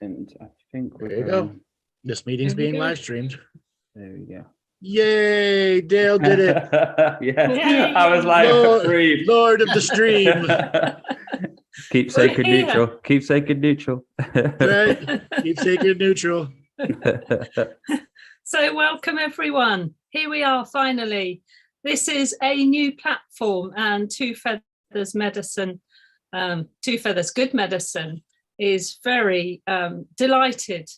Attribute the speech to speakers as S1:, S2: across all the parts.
S1: And I think
S2: There you go. This meeting's being live streamed.
S1: There we go.
S2: Yay, Dale did it.
S1: Yeah, I was like,
S2: Lord of the stream.
S1: Keep sacred neutral. Keep sacred neutral.
S2: Right. Keep sacred neutral.
S3: So welcome everyone. Here we are finally. This is a new platform, and Two Feathers Medicine, Two Feathers Good Medicine is very delighted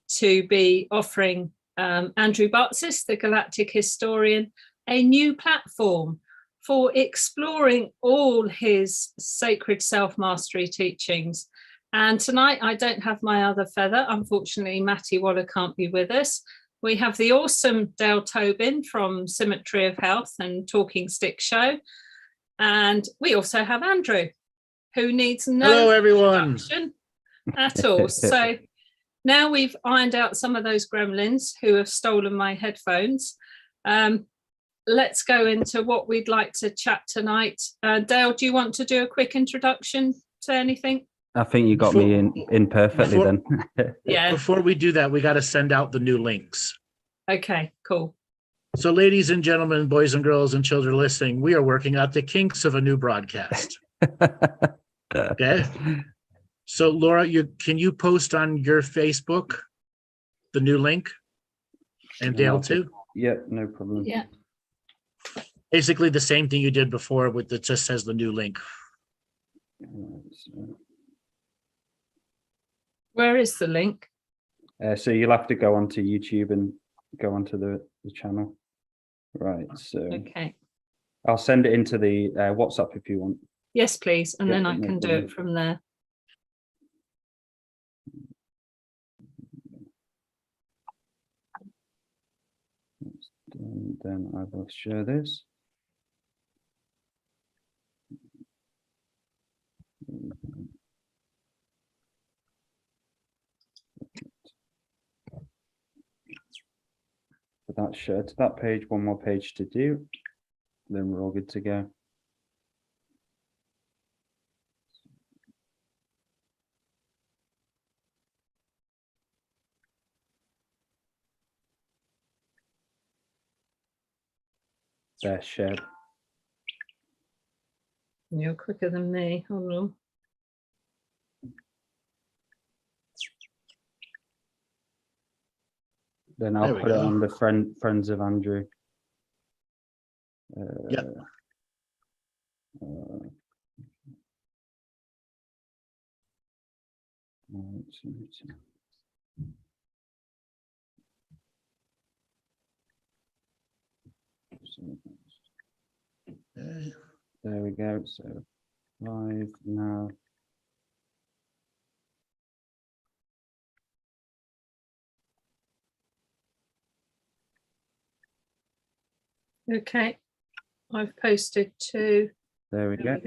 S3: to be offering Andrew Bartzis, the Galactic Historian, a new platform for exploring all his sacred self-mastery teachings. And tonight I don't have my other feather. Unfortunately, Maty Waller can't be with us. We have the awesome Dale Tobin from Symmetry of Health and Talking Stick Show. And we also have Andrew, who needs no introduction at all. So now we've ironed out some of those gremlins who have stolen my headphones. Let's go into what we'd like to chat tonight. Dale, do you want to do a quick introduction to anything?
S1: I think you got me in perfectly then.
S3: Yeah.
S2: Before we do that, we got to send out the new links.
S3: Okay, cool.
S2: So ladies and gentlemen, boys and girls and children listening, we are working out the kinks of a new broadcast. Okay. So Laura, can you post on your Facebook the new link? And Dale too?
S1: Yeah, no problem.
S3: Yeah.
S2: Basically the same thing you did before with it just says the new link.
S3: Where is the link?
S1: So you'll have to go onto YouTube and go onto the channel. Right, so
S3: Okay.
S1: I'll send it into the WhatsApp if you want.
S3: Yes, please. And
S1: Yeah,
S3: then I
S1: no
S3: can do
S1: problem.
S3: it from there.
S1: And then I will share this. But that's shared to that page, one more page to do, then we're all good to go. They're shared.
S3: You're quicker than me. Hold on.
S1: Then I'll put it on the friends of Andrew.
S2: Yep.
S1: There we go. So live now.
S3: Okay. I've posted two.
S1: There we go.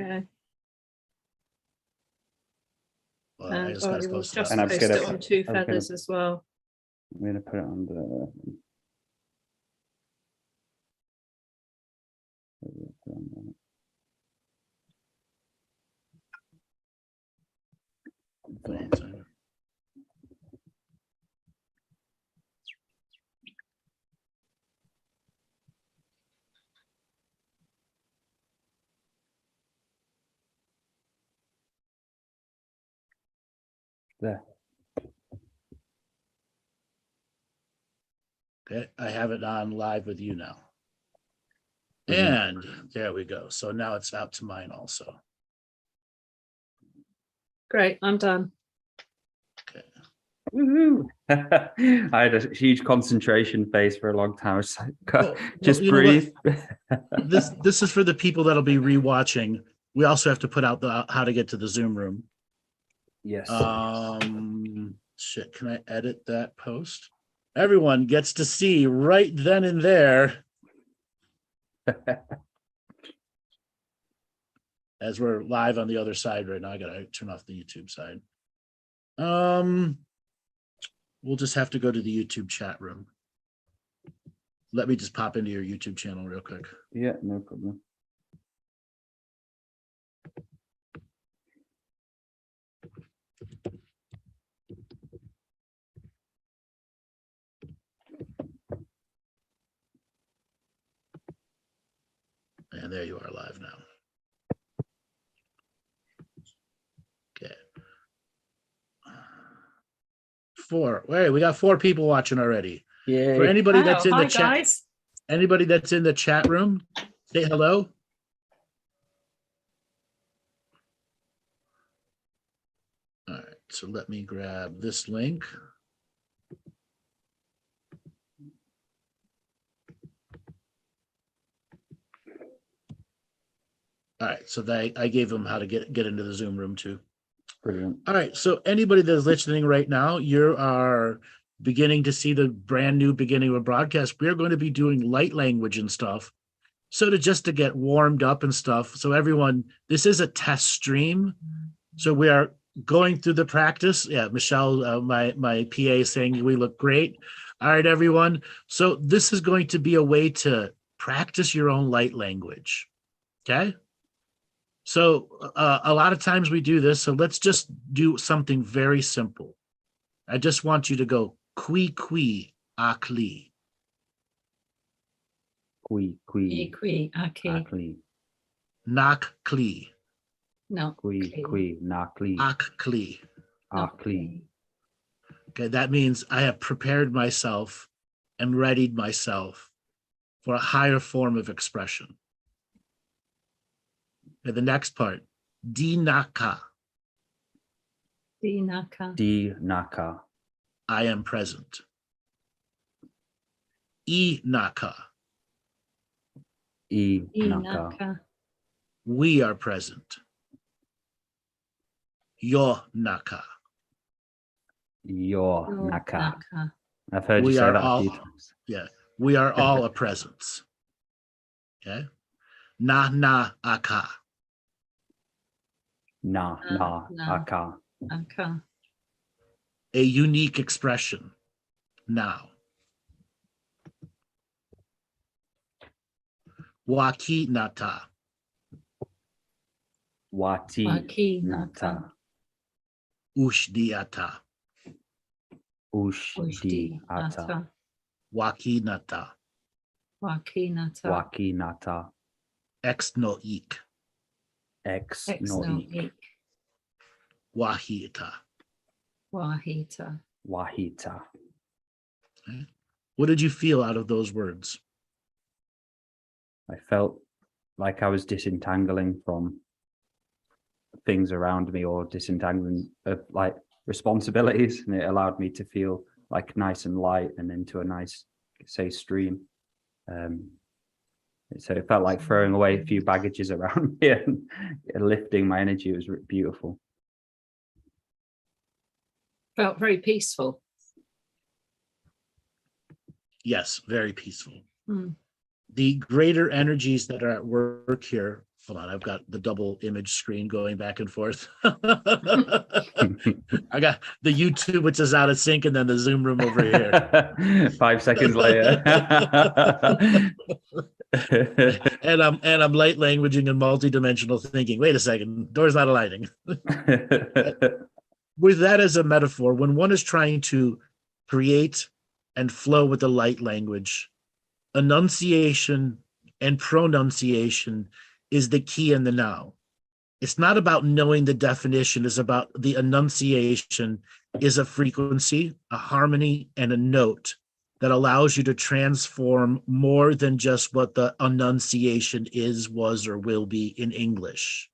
S2: Well,
S3: And I will just
S1: And I'm
S3: post
S1: gonna
S3: it on Two Feathers as well.
S1: I'm going to put it on the. There.
S2: Okay, I have it on live with you now. And there we go. So now it's out to mine also.
S3: Great, I'm done.
S2: Okay.
S1: Woohoo! I had a huge concentration phase for a long time. I was like, just breathe.
S2: This is for the people that'll be rewatching. We also have to put out the how to get to the Zoom room.
S1: Yes.
S2: Shit, can I edit that post? Everyone gets to see right then and there. As we're live on the other side right now, I gotta turn off the YouTube side. We'll just have to go to the YouTube chat room. Let me just pop into your YouTube channel real quick.
S1: Yeah, no problem.
S2: And there you are live now. Okay. 4. Wait, we got 4 people watching already.
S1: Yeah.
S2: For anybody that's in
S3: hi,
S2: the chat,
S3: guys.
S2: anybody that's in the chat room, say hello. All right, so let me grab this link. All right, so I gave them how to get into the Zoom room too.
S1: Brilliant.
S2: All right, so anybody that's listening right now, you are beginning to see the brand new beginning of a broadcast. We're going to be doing light language and stuff. So just to get warmed up and stuff. So everyone, this is a test stream. So we are going through the practice. Yeah, Michelle, my PA is saying we look great. All right, everyone. So this is going to be a way to practice your own light language. Okay. So a lot of times we do this. So let's just do something very simple. I just want you to go qui akli.
S3: Qui, aki.
S1: Akli.
S2: Nak kli.
S3: No.
S1: Nakli.
S2: Akli.
S1: Akli.
S2: Okay, that means I have prepared myself and readied myself for a higher form of expression. Okay, the next part, dinaka.
S3: Dinaka.
S2: I am present. Inaka.
S3: Inaka.
S2: We are present. Yo naka.
S1: Naka. I've heard you
S2: We
S1: say
S2: are
S1: that a
S2: all,
S1: few times.
S2: yeah, we are all a presence. Okay. Na aka.
S1: Aka.
S3: Aka.
S2: A unique expression. Now. Waki nata.
S1: Wati nata.
S2: Ushdiata.
S1: Ushdiata.
S2: Waki nata.
S3: Wakinata.
S2: Ex noik.
S1: Ex
S3: Noik.
S2: Wahita.
S3: Wahita.
S1: Wahita.
S2: Okay. What did you feel out of those words?
S1: I felt like I was disentangling from things around me, or disentangling of like responsibilities, and it allowed me to feel like nice and light and into a nice, say, stream. So it felt like throwing away a few baggages around me and lifting my energy. It was beautiful.
S3: Felt very peaceful.
S2: Yes, very peaceful.
S3: Mm.
S2: The greater energies that are at work here. Hold on, I've got the double image screen going back and forth. I got the YouTube, which is out of sync, and then the Zoom room over here.
S1: 5 seconds later.
S2: and I'm light languaging and multidimensional thinking. Wait a second, door's not aligning. With that as a metaphor, when one is trying to create and flow with the light language, enunciation and pronunciation is the key in the now. It's not about knowing the definition, it's about the enunciation is a frequency, a harmony, and a note that allows you to transform more than just what the enunciation is, was, or will be in English.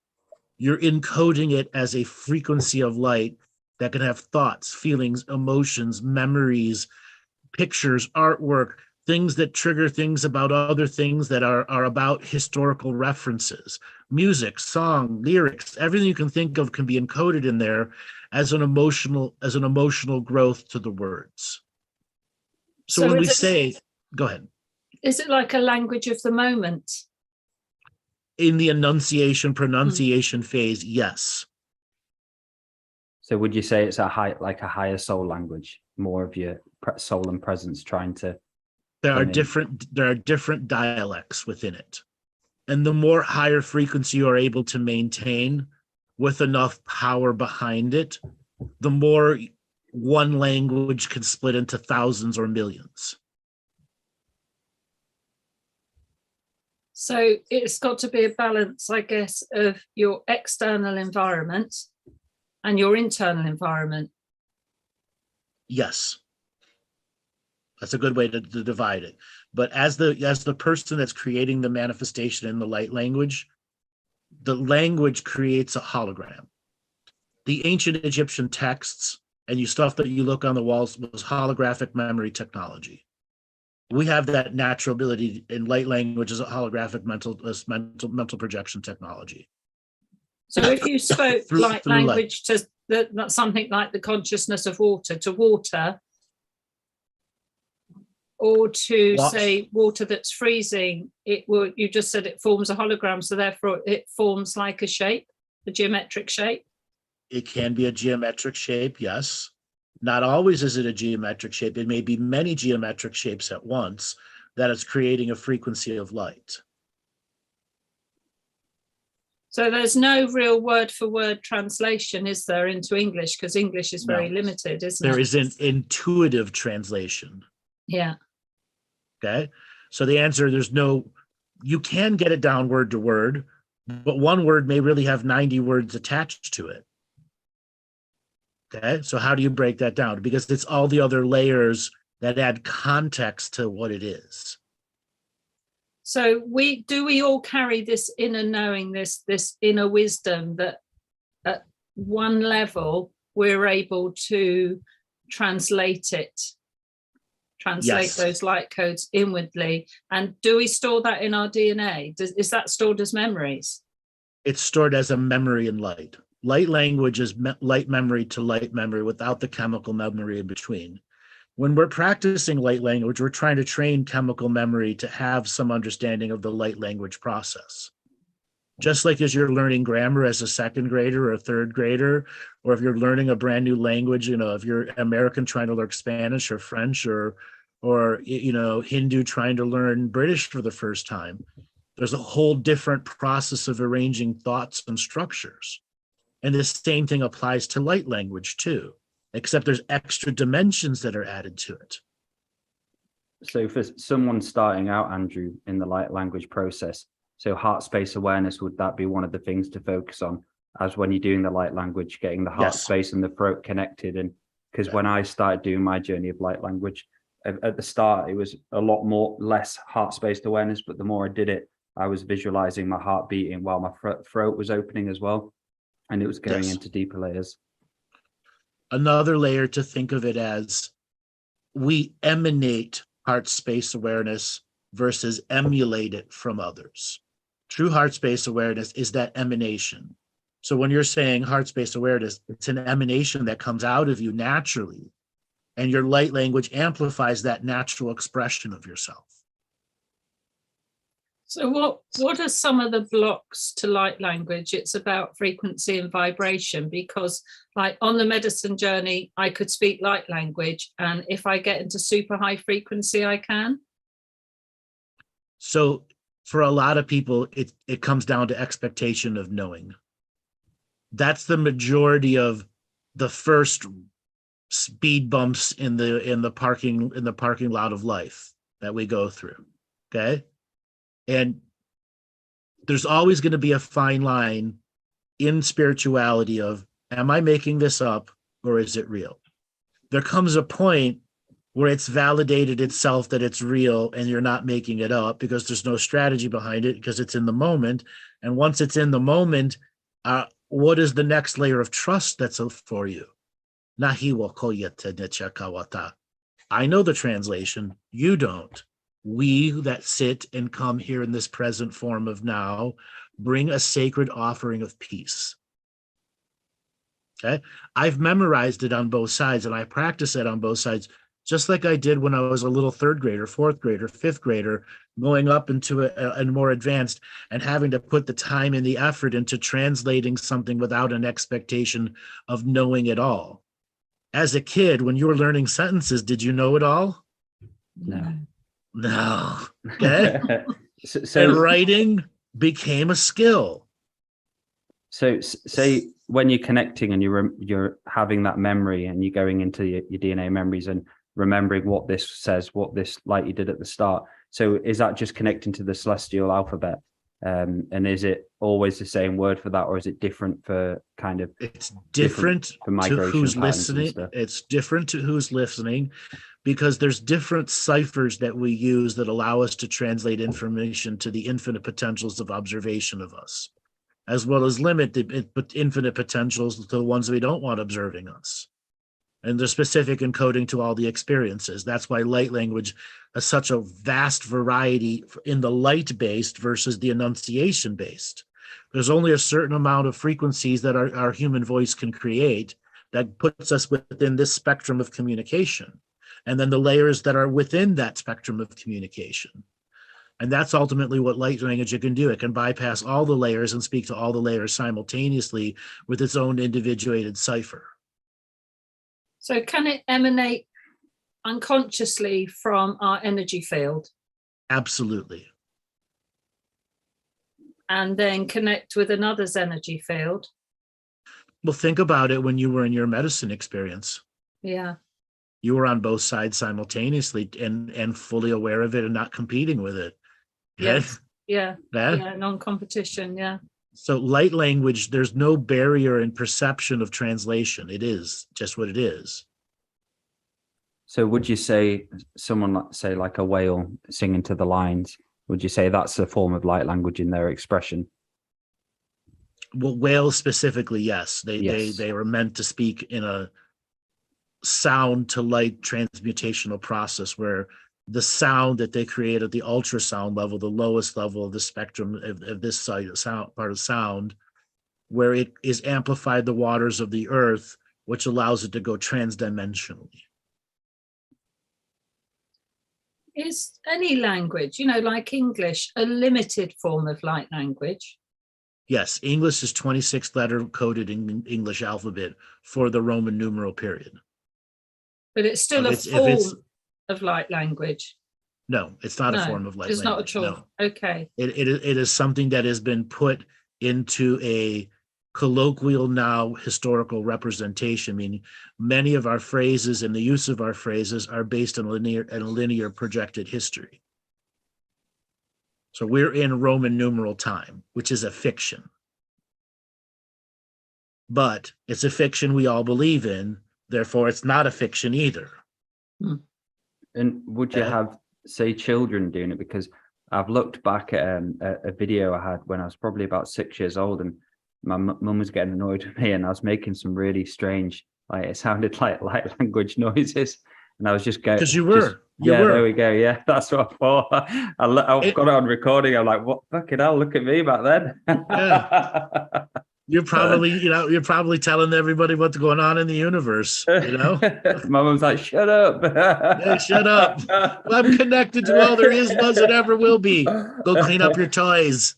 S2: You're encoding it as a frequency of light that can have thoughts, feelings, emotions, memories, pictures, artwork, things that trigger things about other things that are about historical references, music, song, lyrics, everything you can think of can be encoded in there as an emotional growth to the words. So when we say, go ahead.
S3: Is it like a language of the moment?
S2: In the enunciation, pronunciation phase, yes.
S1: So would you say it's a higher soul language, more of your soul and presence trying to? There are
S2: different dialects within it. And the more higher frequency you're able to maintain with enough power behind it, the more one language can split into thousands or millions.
S3: So it's got to be a balance, I guess, of your external environment and your internal environment.
S2: Yes. That's a good way to divide it. But as the person that's creating the manifestation in the light language, the language creates a hologram. The ancient Egyptian texts and stuff that you look on the walls was holographic memory technology. We have that natural ability in light language as a holographic mental projection technology.
S3: So if you spoke light language to something like the consciousness of water, to water, or to say water that's freezing, you just said it forms a hologram, so therefore it forms like a shape, a geometric shape.
S2: It can be a geometric shape, yes. Not always is it a geometric shape. It may be many geometric shapes at once that is creating a frequency of light.
S3: So there's no real word for word translation, is there, into English? Because English is very limited, isn't it?
S2: There is an intuitive translation.
S3: Yeah.
S2: Okay. So the answer, you can get it down word to word, but one word may really have 90 words attached to it. Okay. So how do you break that down? Because it's all the other layers that add context to what it is.
S3: So do we all carry this inner knowing, this inner wisdom that at one level we're able to translate
S2: Yes.
S3: those light codes inwardly? And do we store that in our DNA? Is that stored as memories?
S2: It's stored as a memory in light. Light language is light memory to light memory without the chemical memory in between. When we're practicing light language, we're trying to train chemical memory to have some understanding of the light language process. Just like as you're learning grammar as a second grader or a third grader, or if you're learning a brand new language, if you're American trying to learn Spanish or French or Hindu trying to learn British for the first time, there's a whole different process of arranging thoughts and structures. And the same thing applies to light language too, except there's extra dimensions that are added to it.
S1: So for someone starting out, Andrew, in the light language process, so heart space awareness, would that be one of the things to focus on as when you're doing the light language, getting the heart space and the throat connected? And because when I started doing my journey of light language, at the start, it was a lot less heart spaced awareness, but the more I did it, I was visualizing my heart beating while my throat was opening as well. And it was going into deeper layers.
S2: Another layer to think of it as, we emanate heart space awareness versus emulate it from others. True heart space awareness is that emanation. So when you're saying heart space awareness, it's an emanation that comes out of you naturally, and your light language amplifies that natural expression of yourself.
S3: So what are some of the blocks to light language? It's about frequency and vibration, because like on the medicine journey, I could speak light language, and if I get into super high frequency, I can.
S2: So for a lot of people, it comes down to expectation of knowing. That's the majority of the first speed bumps in the parking lot of life that we go through. Okay. And there's always going to be a fine line in spirituality of, am I making this up or is it real? There comes a point where it's validated itself that it's real and you're not making it up, because there's no strategy behind it, because it's in the moment. And once it's in the moment, what is the next layer of trust that's for you? Nahi wa koyete nechakawata. I know the translation, you don't. We that sit and come here in this present form of now bring a sacred offering of peace. Okay, I've memorized it on both sides, and I practice it on both sides, just like I did when I was a little third grader, fourth grader, fifth grader, going up into a more advanced, and having to put the time and the effort into translating something without an expectation of knowing it all. As a kid, when you were learning sentences, did you know it all? No. Okay. So and writing became a skill.
S1: So say when you're connecting and you're having that memory and you're going into your DNA memories and remembering what this says, what this, like you did at the start, So is that just connecting to the celestial alphabet? And is it always the same word for that, or is it different for kind of?
S2: It's different
S1: for
S2: to
S1: migration
S2: who's
S1: patterns and
S2: listening.
S1: stuff?
S2: It's different to who's listening, because there's different ciphers that we use that allow us to translate information to the infinite potentials of observation of us, as well as limit the infinite potentials to the ones we don't want observing us. And there's specific encoding to all the experiences. That's why light language has such a vast variety in the light-based versus the enunciation-based. There's only a certain amount of frequencies that our human voice can create that puts us within this spectrum of communication. And then the layers that are within that spectrum of communication. And that's ultimately what light language can do. It can bypass all the layers and speak to all the layers simultaneously with its own individuated cipher.
S3: So can it emanate unconsciously from our energy field
S2: Absolutely.
S3: and then connect with another's energy field?
S2: Well, think about it when you were in your medicine experience.
S3: Yeah.
S2: You were on both sides simultaneously and fully aware of it and not competing with it.
S3: Yes. Yeah.
S2: Yeah.
S3: Yeah. Non-competition. Yeah.
S2: So light language, there's no barrier in perception of translation. It is just what it is.
S1: So would you say someone, say like a whale singing to the lines, would you say that's a form of light language in their expression?
S2: Well, whales specifically, yes.
S1: Yes.
S2: They were meant to speak in a sound to light transmutational process where the sound that they create at the ultrasound level, the lowest level of the spectrum of this side of sound, part of sound, where it is amplified the waters of the earth, which allows it to go transdimensionally.
S3: Is any language, like English, a limited form of light language?
S2: Yes, English is 26 letter coded in English alphabet for the Roman numeral period.
S3: But it's still a form of light language.
S2: No, it's not a form of light language.
S3: It's not at all.
S2: No.
S3: Okay.
S2: It is something that has been put into a colloquial now historical representation, meaning many of our phrases and the use of our phrases are based on a linear projected history. So we're in Roman numeral time, which is a fiction. But it's a fiction we all believe in, therefore it's not a fiction either.
S1: And would you have, say, children doing it? Because I've looked back at a video I had when I was probably about 6 years old, and my mum was getting annoyed with me, and I was making some really strange, like it sounded like light language noises, and I was just going.
S2: Because you were.
S1: There we go. Yeah, that's what I thought. I've got it on recording. I'm like, what fucking hell? Look at me back then.
S2: Yeah. You're probably telling everybody what's going on in the universe,
S1: My mom's like, shut up.
S2: Hey, shut up. I'm connected to all there is, was, and ever will be. Go clean up your toys.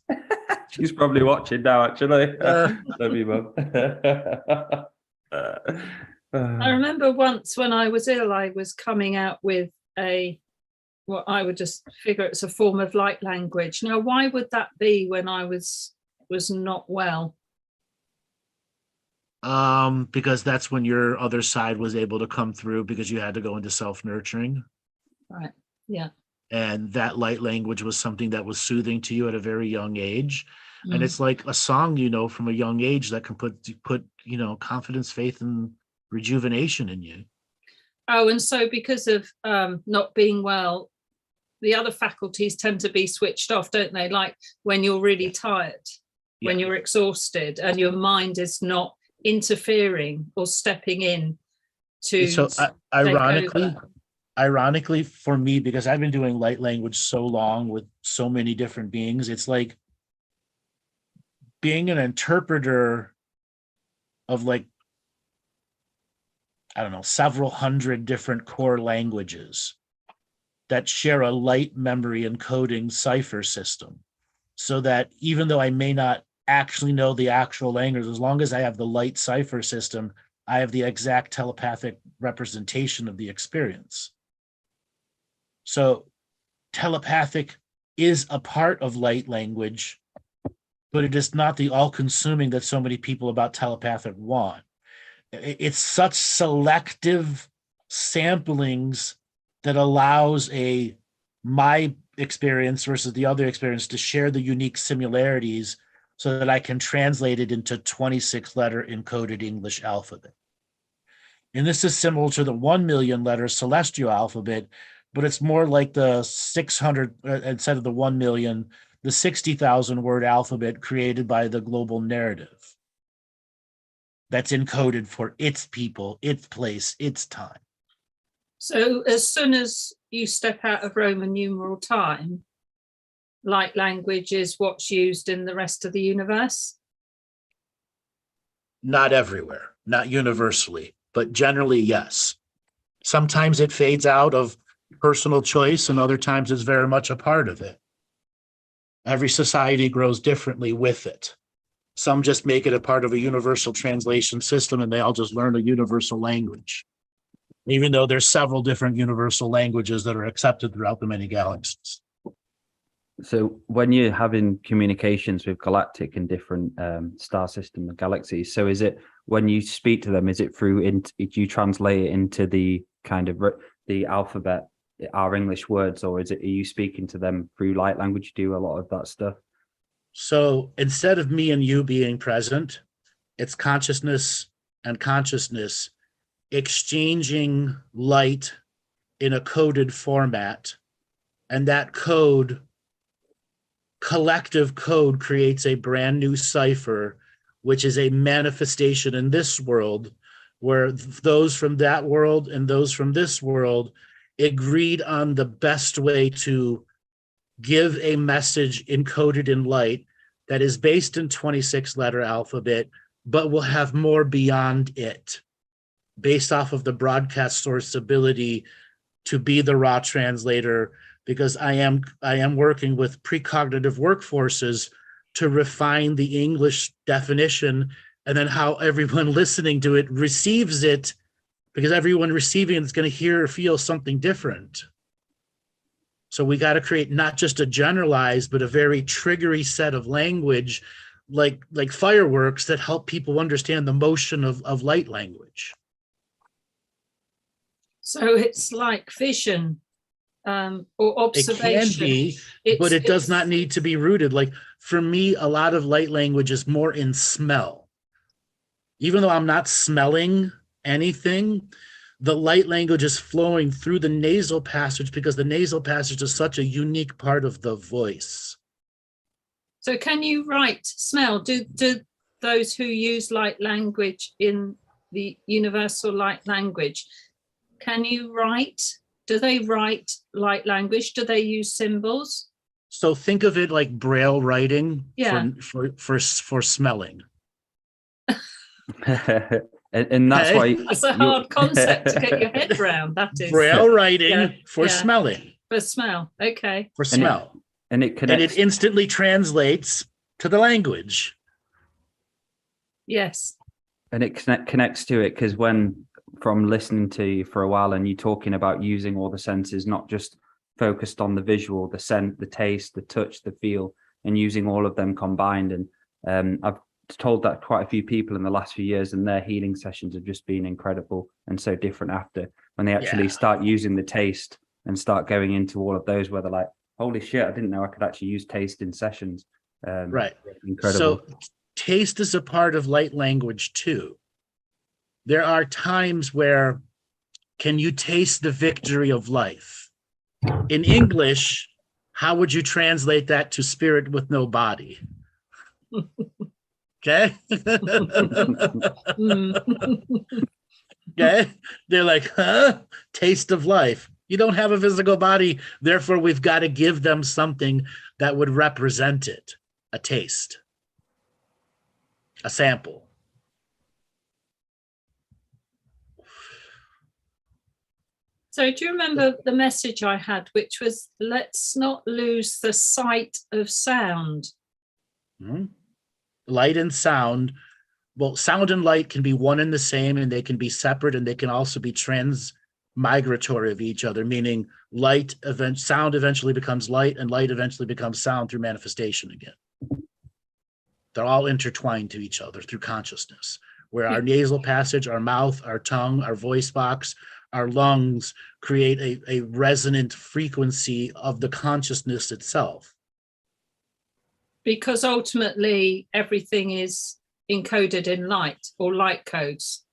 S1: She's probably watching now, actually. Love you, Mum.
S3: I remember once when I was ill, I was coming out with what I would just figure it's a form of light language. Now, why would that be when I was not well?
S2: Because that's when your other side was able to come through, because you had to go into self-nurturing.
S3: Right. Yeah.
S2: And that light language was something that was soothing to you at a very young age. And it's like a song, from a young age that can put confidence, faith, and rejuvenation in you.
S3: Oh, and so because of not being well, the other faculties tend to be switched off, don't they? Like when you're really tired, when you're exhausted, and your mind is not interfering or stepping in to.
S2: So ironically for me, because I've been doing light language so long with so many different beings, it's like being an interpreter of several hundred different core languages that share a light memory encoding cipher system, so that even though I may not actually know the actual language, as long as I have the light cipher system, I have the exact telepathic representation of the experience. So telepathic is a part of light language, but it is not the all-consuming that so many people about telepathic want. It's such selective samplings that allows my experience versus the other experience to share the unique similarities so that I can translate it into 26-letter encoded English alphabet. And this is similar to the 1 million letter celestial alphabet, but it's more like the 600, instead of the 1 million, the 60,000 word alphabet created by the global narrative. That's encoded for its people, its place, its time.
S3: So as soon as you step out of Roman numeral time, light language is what's used in the rest of the universe?
S2: Not everywhere, not universally, but generally, yes. Sometimes it fades out of personal choice, and other times it's very much a part of it. Every society grows differently with it. Some just make it a part of a universal translation system, and they all just learn a universal language, even though there's several different universal languages that are accepted throughout the many galaxies.
S1: So when you're having communications with galactic and different star system and galaxies, so is it when you speak to them, is it through, do you translate it into the kind of the alphabet, our English words, or are you speaking to them through light language? You do a lot of that stuff?
S2: So instead of me and you being present, it's consciousness and consciousness exchanging light in a coded format, and that collective code creates a brand new cipher, which is a manifestation in this world where those from that world and those from this world agreed on the best way to give a message encoded in light that is based in 26-letter alphabet, but will have more beyond it, based off of the broadcast source ability to be the raw translator, because I am working with precognitive workforces to refine the English definition, and then how everyone listening to it receives it, because everyone receiving it is going to hear or feel something different. So we got to create not just a generalized, but a very triggery set of language, like fireworks that help people understand the motion of light language.
S3: So it's like vision or observation.
S2: It can be, but it does not need to be rooted. Like for me, a lot of light language is more in smell. Even though I'm not smelling anything, the light language is flowing through the nasal passage, because the nasal passage is such a unique part of the voice.
S3: So can you write smell? Do those who use light language in the universal light language, can you write? Do they write light language? Do they use symbols?
S2: So think of it like Braille writing for smelling.
S1: and that's why
S3: that's a hard concept to get your head around. That is
S2: Braille writing for smelling.
S3: For smell, okay.
S2: For smell,
S1: and it
S2: instantly translates to the language.
S3: Yes,
S1: and it connects to it, because when from listening to you for a while and you talking about using all the senses, not just focused on the visual, the scent, the taste, the touch, the feel, and using all of them combined. And I've told that quite a few people in the last few years, and their healing sessions have just been incredible and so different after, when they actually start using the taste and start going into all of those where they're like, holy shit, I didn't know I could actually use taste in sessions.
S2: Right.
S1: Incredible.
S2: So taste is a part of light language too. There are times where, can you taste the victory of life? In English, how would you translate that to spirit with no body? Okay. Okay. They're like, huh? Taste of life. You don't have a physical body, therefore we've got to give them something that would represent it. A taste. A sample.
S3: So do you remember the message I had, which was, let's not lose the sight of sound?
S2: Mm-hmm. Light and sound. Well, sound and light can be one and the same, and they can be separate, and they can also be transmigratory of each other, meaning sound eventually becomes light, and light eventually becomes sound through manifestation again. They're all intertwined to each other through consciousness. where our nasal passage, our mouth, our tongue, our voice box, our lungs create a resonant frequency of the consciousness itself.
S3: Because ultimately everything is encoded in light or light codes.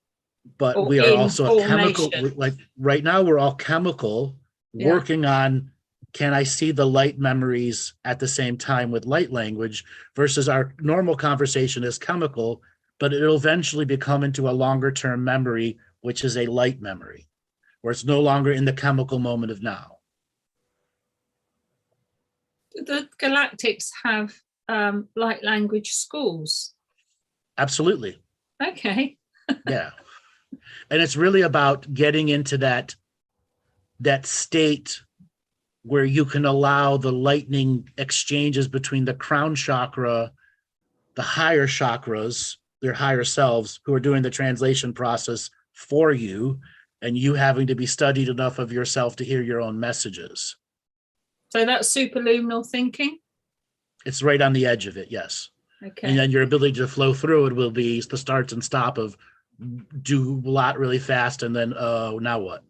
S2: But
S3: Or
S2: we are also a chemical,
S3: information.
S2: like right now we're all chemical,
S3: Yeah.
S2: working on, can I see the light memories at the same time with light language, versus our normal conversation is chemical, but it'll eventually become into a longer term memory, which is a light memory, where it's no longer in the chemical moment of now.
S3: The Galactics have light language schools.
S2: Absolutely.
S3: Okay.
S2: Yeah. And it's really about getting into that state where you can allow the lightning exchanges between the crown chakra, the higher chakras, their higher selves, who are doing the translation process for you, and you having to be studied enough of yourself to hear your own messages.
S3: So that's superluminal thinking.
S2: It's right on the edge of it, yes.
S3: Okay.
S2: And then your ability to flow through it will be the starts and stop of do a lot really fast, and then now what?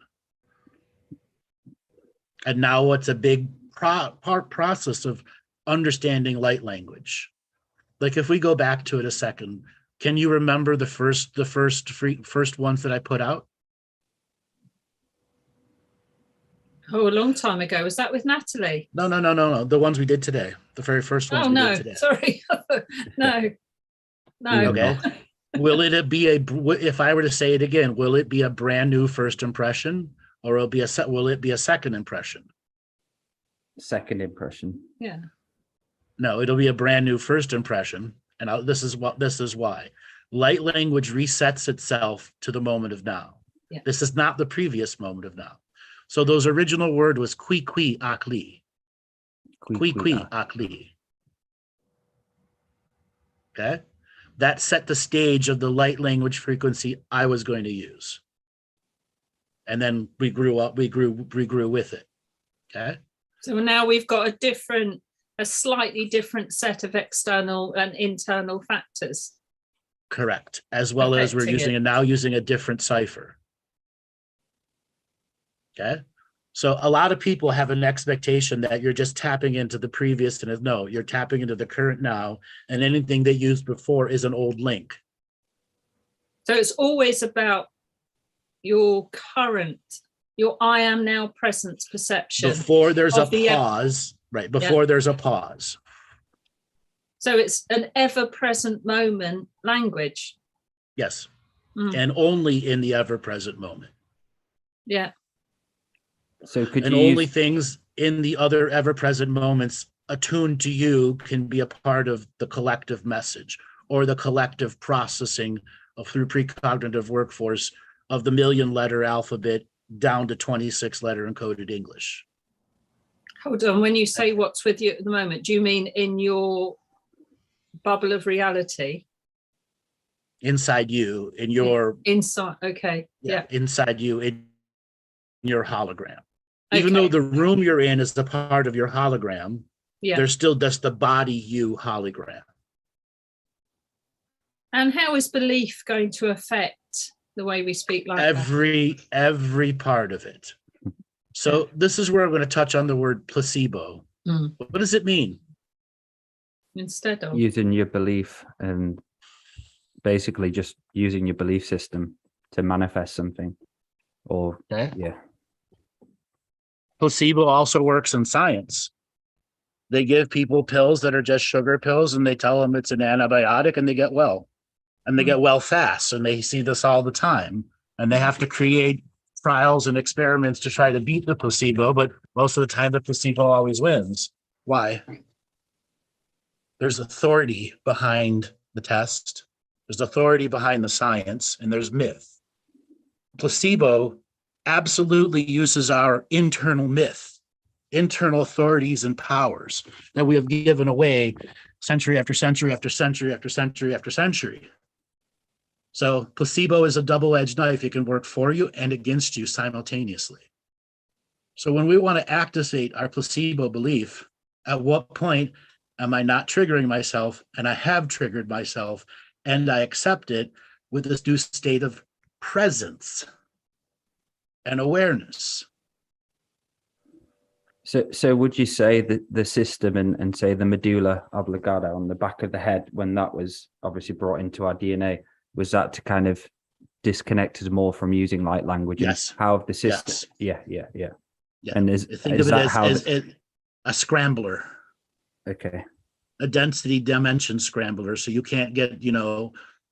S2: And now what's a big process of understanding light language. Like if we go back to it a second, can you remember the first ones that I put out?
S3: Oh, a long time ago. Was that with Natalie?
S2: No. The ones we did today. The very first ones we did today.
S3: Sorry. No.
S2: Okay. Will it be if I were to say it again, will it be a brand new first impression, or will it be a second impression?
S1: Second impression.
S3: Yeah.
S2: No, it'll be a brand new first impression. And this is why. Light language resets itself to the moment of now.
S3: Yeah.
S2: This is not the previous moment of now. So those original word was qui akli. Qui akli. Okay? That set the stage of the light language frequency I was going to use. And then we grew with it. Okay?
S3: So now we've got a slightly different set of external and internal factors.
S2: Correct. As well as we're using a different cipher. Okay. So a lot of people have an expectation that you're just tapping into the previous, and no, you're tapping into the current now, and anything they used before is an old link.
S3: So it's always about your I am now presence perception.
S2: Before there's a pause, right? Before there's a pause.
S3: So it's an ever-present moment language.
S2: Yes. And only in the ever-present moment.
S3: Yeah.
S1: So
S2: only things in the other ever-present moments attuned to you can be a part of the collective message or the collective processing through precognitive workforce of the 1,000,000-letter alphabet down to 26-letter encoded English.
S3: Hold on. When you say what's with you at the moment, do you mean in your bubble of reality?
S2: Inside you, in your...
S3: Inside, okay. Yeah.
S2: Inside you, in your hologram. Even though the room you're in is the part of your hologram, there's still just the body you hologram.
S3: And how is belief going to affect the way we speak like
S2: every part of it? So this is where I'm going to touch on the word placebo. What does it mean?
S3: Instead of
S1: using your belief, and basically just using your belief system to manifest something. Or
S2: Placebo also works in science. They give people pills that are just sugar pills, and they tell them it's an antibiotic, and they get well. And they get well fast, and they see this all the time. And they have to create trials and experiments to try to beat the placebo, but most of the time the placebo always wins. Why? There's authority behind the test. There's authority behind the science, and there's myth. Placebo absolutely uses our internal myth, internal authorities and powers that we have given away century after century after century after century after century. So placebo is a double-edged knife. It can work for you and against you simultaneously. So when we want to activate our placebo belief, at what point am I not triggering myself, and I have triggered myself, and I accept it, with this new state of presence and awareness.
S1: So would you say that the system and say the medulla oblongata on the back of the head, when that was obviously brought into our DNA, was that to kind of disconnect us more from using light language?
S2: Yes.
S1: How have the system?
S2: Yes.
S1: Yeah.
S2: Yeah.
S1: And
S2: Think of it as a scrambler,
S1: okay.
S2: a density dimension scrambler. So you can't get,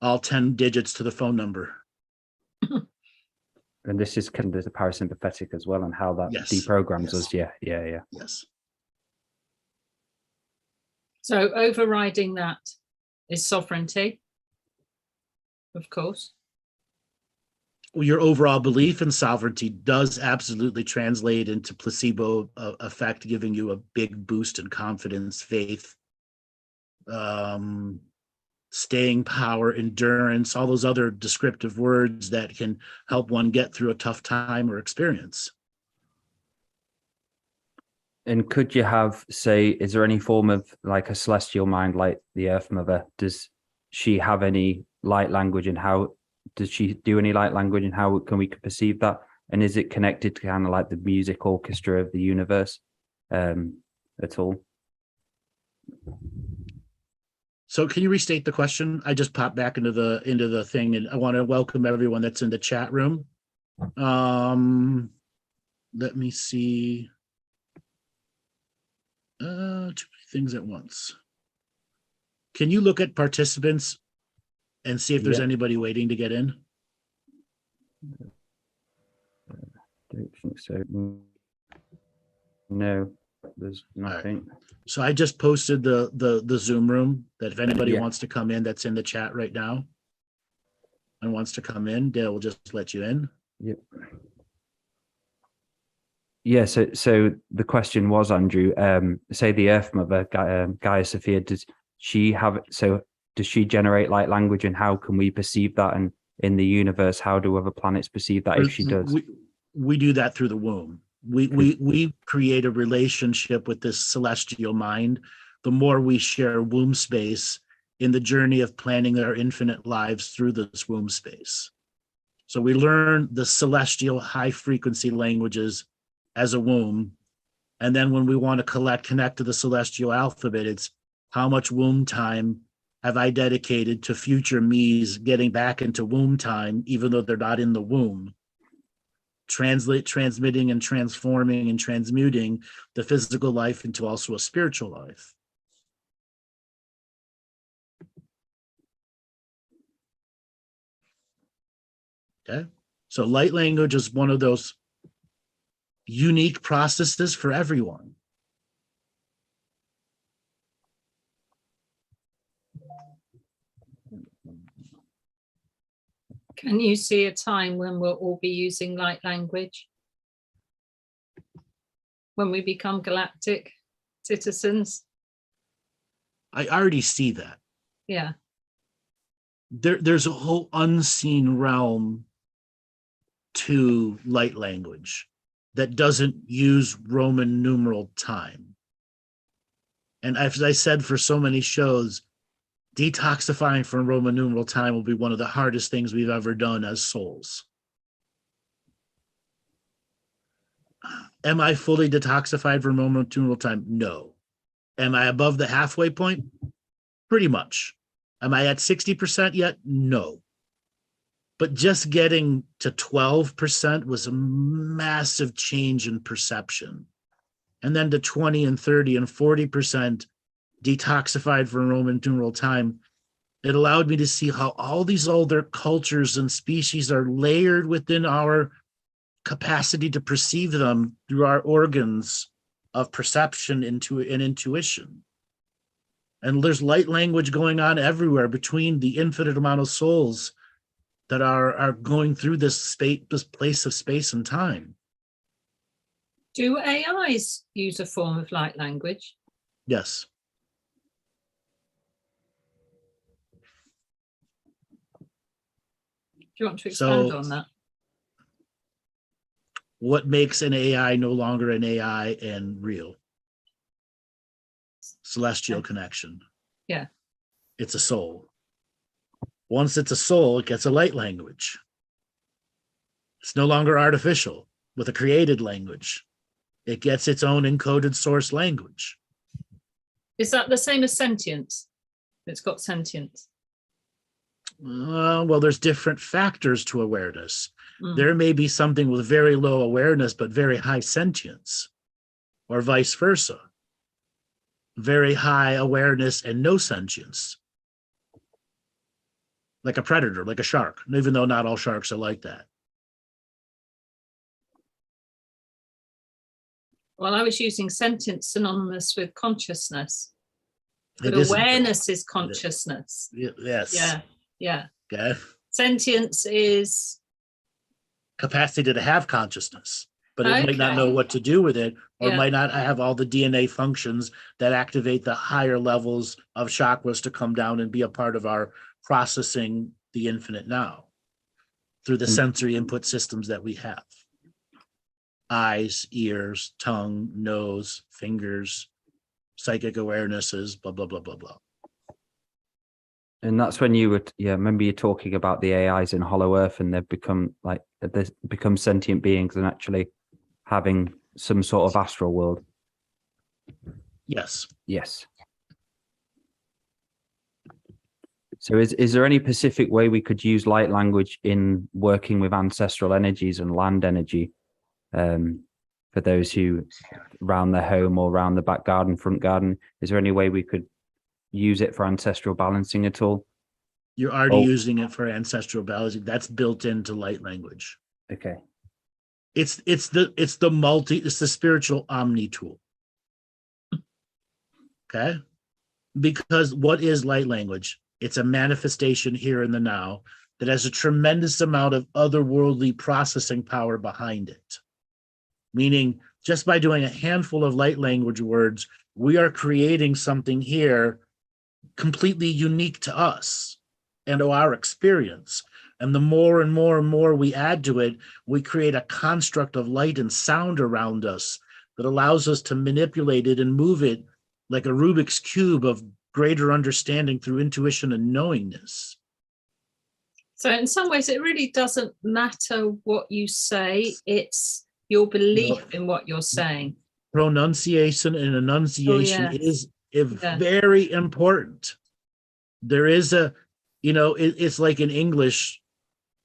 S2: all 10 digits to the phone number.
S1: And this is kind of the parasympathetic as well, and how that
S2: Yes.
S1: deprograms
S2: Yes.
S1: us. Yeah.
S2: Yes.
S3: So overriding that is sovereignty, of course.
S2: Your overall belief in sovereignty does absolutely translate into placebo effect, giving you a big boost in confidence, faith, staying power, endurance, all those other descriptive words that can help one get through a tough time or experience.
S1: And could you have, say, is there any form of like a celestial mind, like the Earth Mother? Does she have any light language, and how does she do any light language, and how can we perceive that? And is it connected to kind of like the music orchestra of the universe at all?
S2: So can you restate the question? I just popped back into the thing, and I want to welcome everyone that's in the chat room. Let me see. Too many things at once. Can you look at participants and see if there's anybody waiting to get in?
S1: Don't think so. No, there's nothing.
S2: Right. So I just posted the Zoom room, that if anybody
S1: Yeah.
S2: wants to come in, that's in the chat right now and wants to come in, Dale will just let you in.
S1: Yep. Yeah, so the question was, Andrew, say the Earth Mother, Gaia Sophia, does she generate light language, and how can we perceive that? And in the universe, how do other planets perceive that if she does?
S2: We do that through the womb. We create a relationship with this celestial mind. The more we share womb space in the journey of planning our infinite lives through this womb space. So we learn the celestial high frequency languages as a womb. And then when we want to connect to the celestial alphabet, it's how much womb time have I dedicated to future me's getting back into womb time, even though they're not in the womb. Transmitting and transforming and transmuting the physical life into also a spiritual life. Okay, so light language is one of those unique processes for everyone.
S3: Can you see a time when we'll all be using light language? When we become galactic citizens?
S2: I already see that.
S3: Yeah.
S2: There's a whole unseen realm to light language that doesn't use Roman numeral time. And as I said for so many shows, detoxifying from Roman numeral time will be one of the hardest things we've ever done as souls. Am I fully detoxified from Roman numeral time? No. Am I above the halfway point? Pretty much. Am I at 60% yet? No. But just getting to 12% was a massive change in perception. And then to 20 and 30 and 40% detoxified from Roman numeral time, it allowed me to see how all these other cultures and species are layered within our capacity to perceive them through our organs of perception and intuition. And there's light language going on everywhere between the infinite amount of souls that are going through this place of space and time.
S3: Do AIs use a form of light language?
S2: Yes.
S3: Do you want to expand
S2: So,
S3: on that?
S2: What makes an AI no longer an AI and real? Celestial connection.
S3: Yeah.
S2: It's a soul. Once it's a soul, it gets a light language. It's no longer artificial with a created language. It gets its own encoded source language.
S3: Is that the same as sentience? It's got sentience.
S2: Well, there's different factors to awareness.
S3: Mm.
S2: There may be something with very low awareness, but very high sentience, or vice versa. Very high awareness and no sentience. Like a predator, like a shark, even though not all sharks are like that.
S3: Well, I was using sentience synonymous with consciousness. But
S2: It isn't, though.
S3: awareness is consciousness.
S2: Yes.
S3: Yeah, yeah.
S2: Okay.
S3: Sentience is
S2: Capacity to have consciousness, but it might not
S3: Okay.
S2: know what to do with it, or
S3: Yeah.
S2: might not have all the DNA functions that activate the higher levels of chakras to come down and be a part of our processing the infinite now through the sensory input systems that we have. Eyes, ears, tongue, nose, fingers, psychic awarenesses, blah, blah, blah, blah, blah.
S1: And that's when you would, yeah, remember you talking about the AIs in Hollow Earth, and they've become sentient beings and actually having some sort of astral world.
S2: Yes.
S1: Yes. So is there any specific way we could use light language in working with ancestral energies and land energy, for those who round their home or round the back garden, front garden? Is there any way we could use it for ancestral balancing at all?
S2: You're already using it for ancestral balancing. That's built into light language.
S1: Okay.
S2: It's the spiritual omni tool. Okay. Because what is light language? It's a manifestation here in the now that has a tremendous amount of otherworldly processing power behind it. Meaning, just by doing a handful of light language words, we are creating something here completely unique to us and to our experience. And the more and more and more we add to it, we create a construct of light and sound around us that allows us to manipulate it and move it like a Rubik's Cube of greater understanding through intuition and knowingness.
S3: so in some ways it really doesn't matter what you say, it's your belief in what you're saying.
S2: Pronunciation and enunciation
S3: yes.
S2: is very important. There is it's like in English,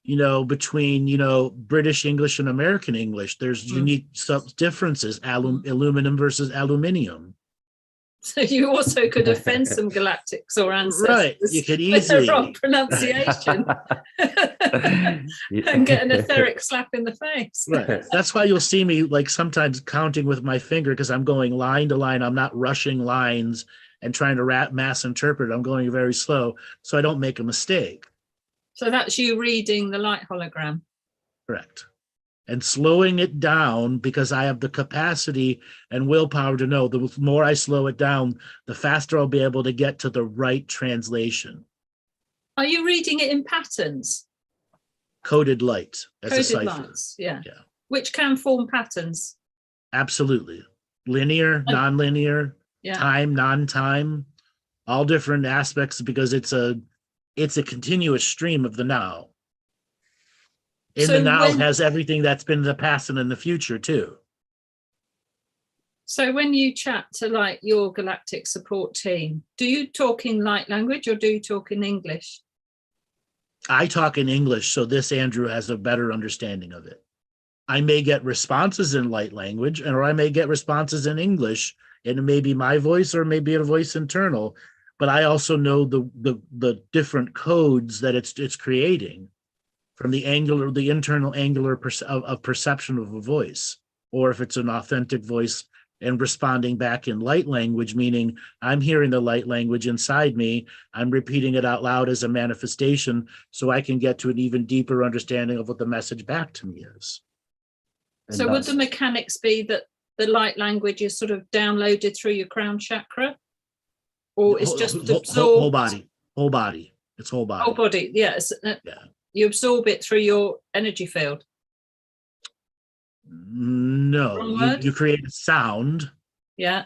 S2: between, British English and American English, there's unique differences, aluminum versus aluminium.
S3: So you also could offend some galactics or ancestors,
S2: Right, you could
S3: with the
S2: easily.
S3: wrong pronunciation and get an etheric slap in the face.
S2: Right. That's why you'll see me like sometimes counting with my finger, because I'm going line to line. I'm not rushing lines and trying to mass interpret. I'm going very slow so I don't make a mistake.
S3: So that's you reading the light hologram.
S2: Correct. And slowing it down, because I have the capacity and willpower to know the more I slow it down, the faster I'll be able to get to the right translation.
S3: Are you reading it in patterns?
S2: Coded light as a
S3: Coded
S2: cipher.
S3: lights, yeah.
S2: Yeah.
S3: Which can form patterns.
S2: Absolutely. Linear, nonlinear,
S3: Yeah.
S2: time, non-time, all different aspects, because it's a continuous stream of the now. In the now has everything that's been in the past and in the future too.
S3: So when you chat to like your galactic support team, do you talk in light language or do you talk in English?
S2: I talk in English, so this Andrew has a better understanding of it. I may get responses in light language, or I may get responses in English, and it may be my voice or maybe a voice internal, but I also know the different codes that it's creating from the internal angular of perception of a voice, or if it's an authentic voice and responding back in light language, meaning I'm hearing the light language inside me, I'm repeating it out loud as a manifestation so I can get to an even deeper understanding of what the message back to me is.
S1: And
S3: So would the mechanics be that the light language is sort of downloaded through your crown chakra? Or it's just absorbed?
S2: Whole body. It's whole body.
S3: Whole body, yes.
S2: Yeah.
S3: You absorb it through your energy field.
S2: No, you create a sound.
S3: Yeah.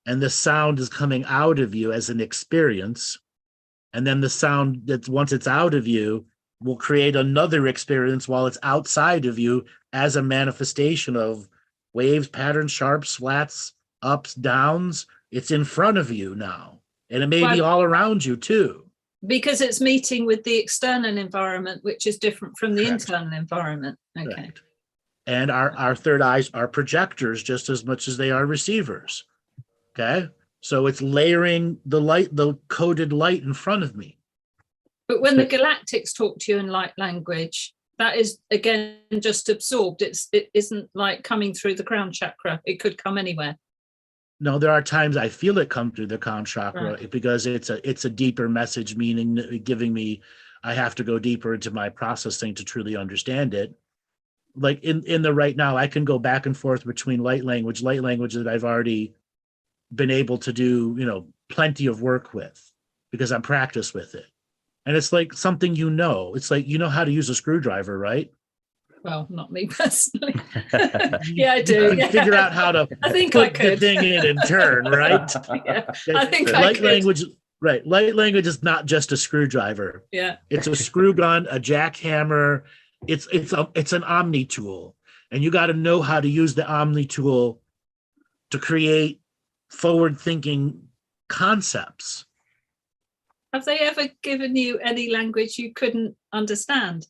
S2: And the sound is coming out of you as an experience. And then the sound that once it's out of you will create another experience while it's outside of you as a manifestation of waves, patterns, sharps, flats, ups, downs. It's in front of you now. And it may be all around you too.
S3: Because it's meeting with the external environment, which is different from the
S2: Correct.
S3: internal environment. Okay.
S2: Correct. And our third eyes are projectors just as much as they are receivers. Okay. So it's layering the light, the coded light in front of me.
S3: But when the galactics talk to you in light language, that is again just absorbed. It isn't like coming through the crown chakra. It could come anywhere.
S2: No, there are times I feel it come through the crown chakra, right, because it's a deeper message, meaning giving me, I have to go deeper into my processing to truly understand it. Like in the right now, I can go back and forth between light language that I've already been able to do, plenty of work with because I'm practiced with it. And it's like something, it's like, how to use a screwdriver, right?
S3: Well, not me personally. Yeah, I do.
S2: You can figure out how to
S3: I think
S2: put
S3: I could.
S2: the thing in and turn, right?
S3: Yeah, I think
S2: light
S3: I could.
S2: language, right? Light language is not just a screwdriver.
S3: Yeah,
S2: it's a screw gun, a jackhammer. It's an omni tool, and you got to know how to use the omni tool to create forward-thinking concepts.
S3: Have they ever given you any language you couldn't understand?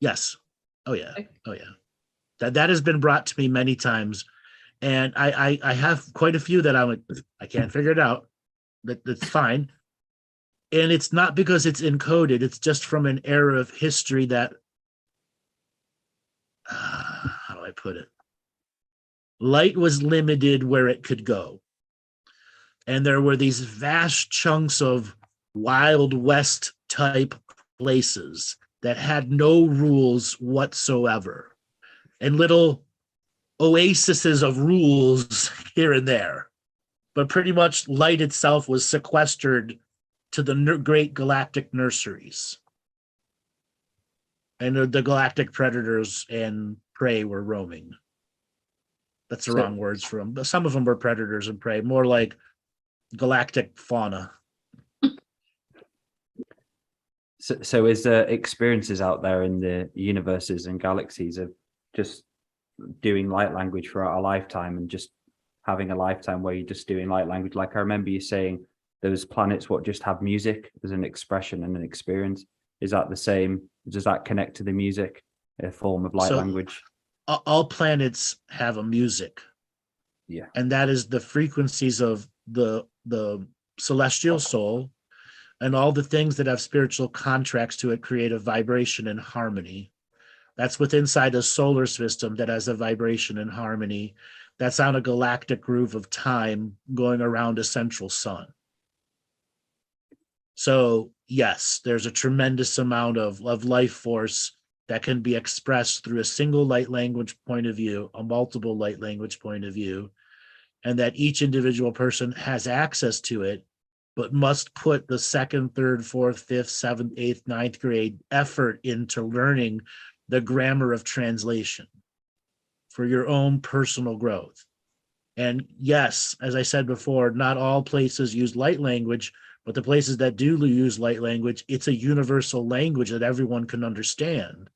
S2: Yes. Oh yeah. Oh yeah. That has been brought to me many times, and I have quite a few that I'm like, I can't figure it out. That's fine, and it's not because it's encoded. It's just from an era of history that, how do I put it? Light was limited where it could go, and there were these vast chunks of Wild West type places that had no rules whatsoever, and little oases of rules here and there. But pretty much light itself was sequestered to the great galactic nurseries. And the galactic predators and prey were roaming. That's the wrong words for them. But some of them were predators and prey, more like galactic fauna.
S1: So is there experiences out there in the universes and galaxies of just doing light language throughout a lifetime and just having a lifetime where you're just doing light language? Like I remember you saying those planets what just have music as an expression and an experience. Is that the same? Does that connect to the music, a form of light language?
S2: All planets have a music.
S1: Yeah.
S2: And that is the frequencies of the celestial soul, and all the things that have spiritual contracts to it create a vibration and harmony. That's what's inside a solar system that has a vibration and harmony. That's on a galactic groove of time going around a central sun. So yes, there's a tremendous amount of life force that can be expressed through a single light language point of view, a multiple light language point of view, and that each individual person has access to it, but must put the second, third, fourth, fifth, seventh, eighth, ninth grade effort into learning the grammar of translation for your own personal growth. And yes, as I said before, not all places use light language, but the places that do use light language, it's a universal language that everyone can understand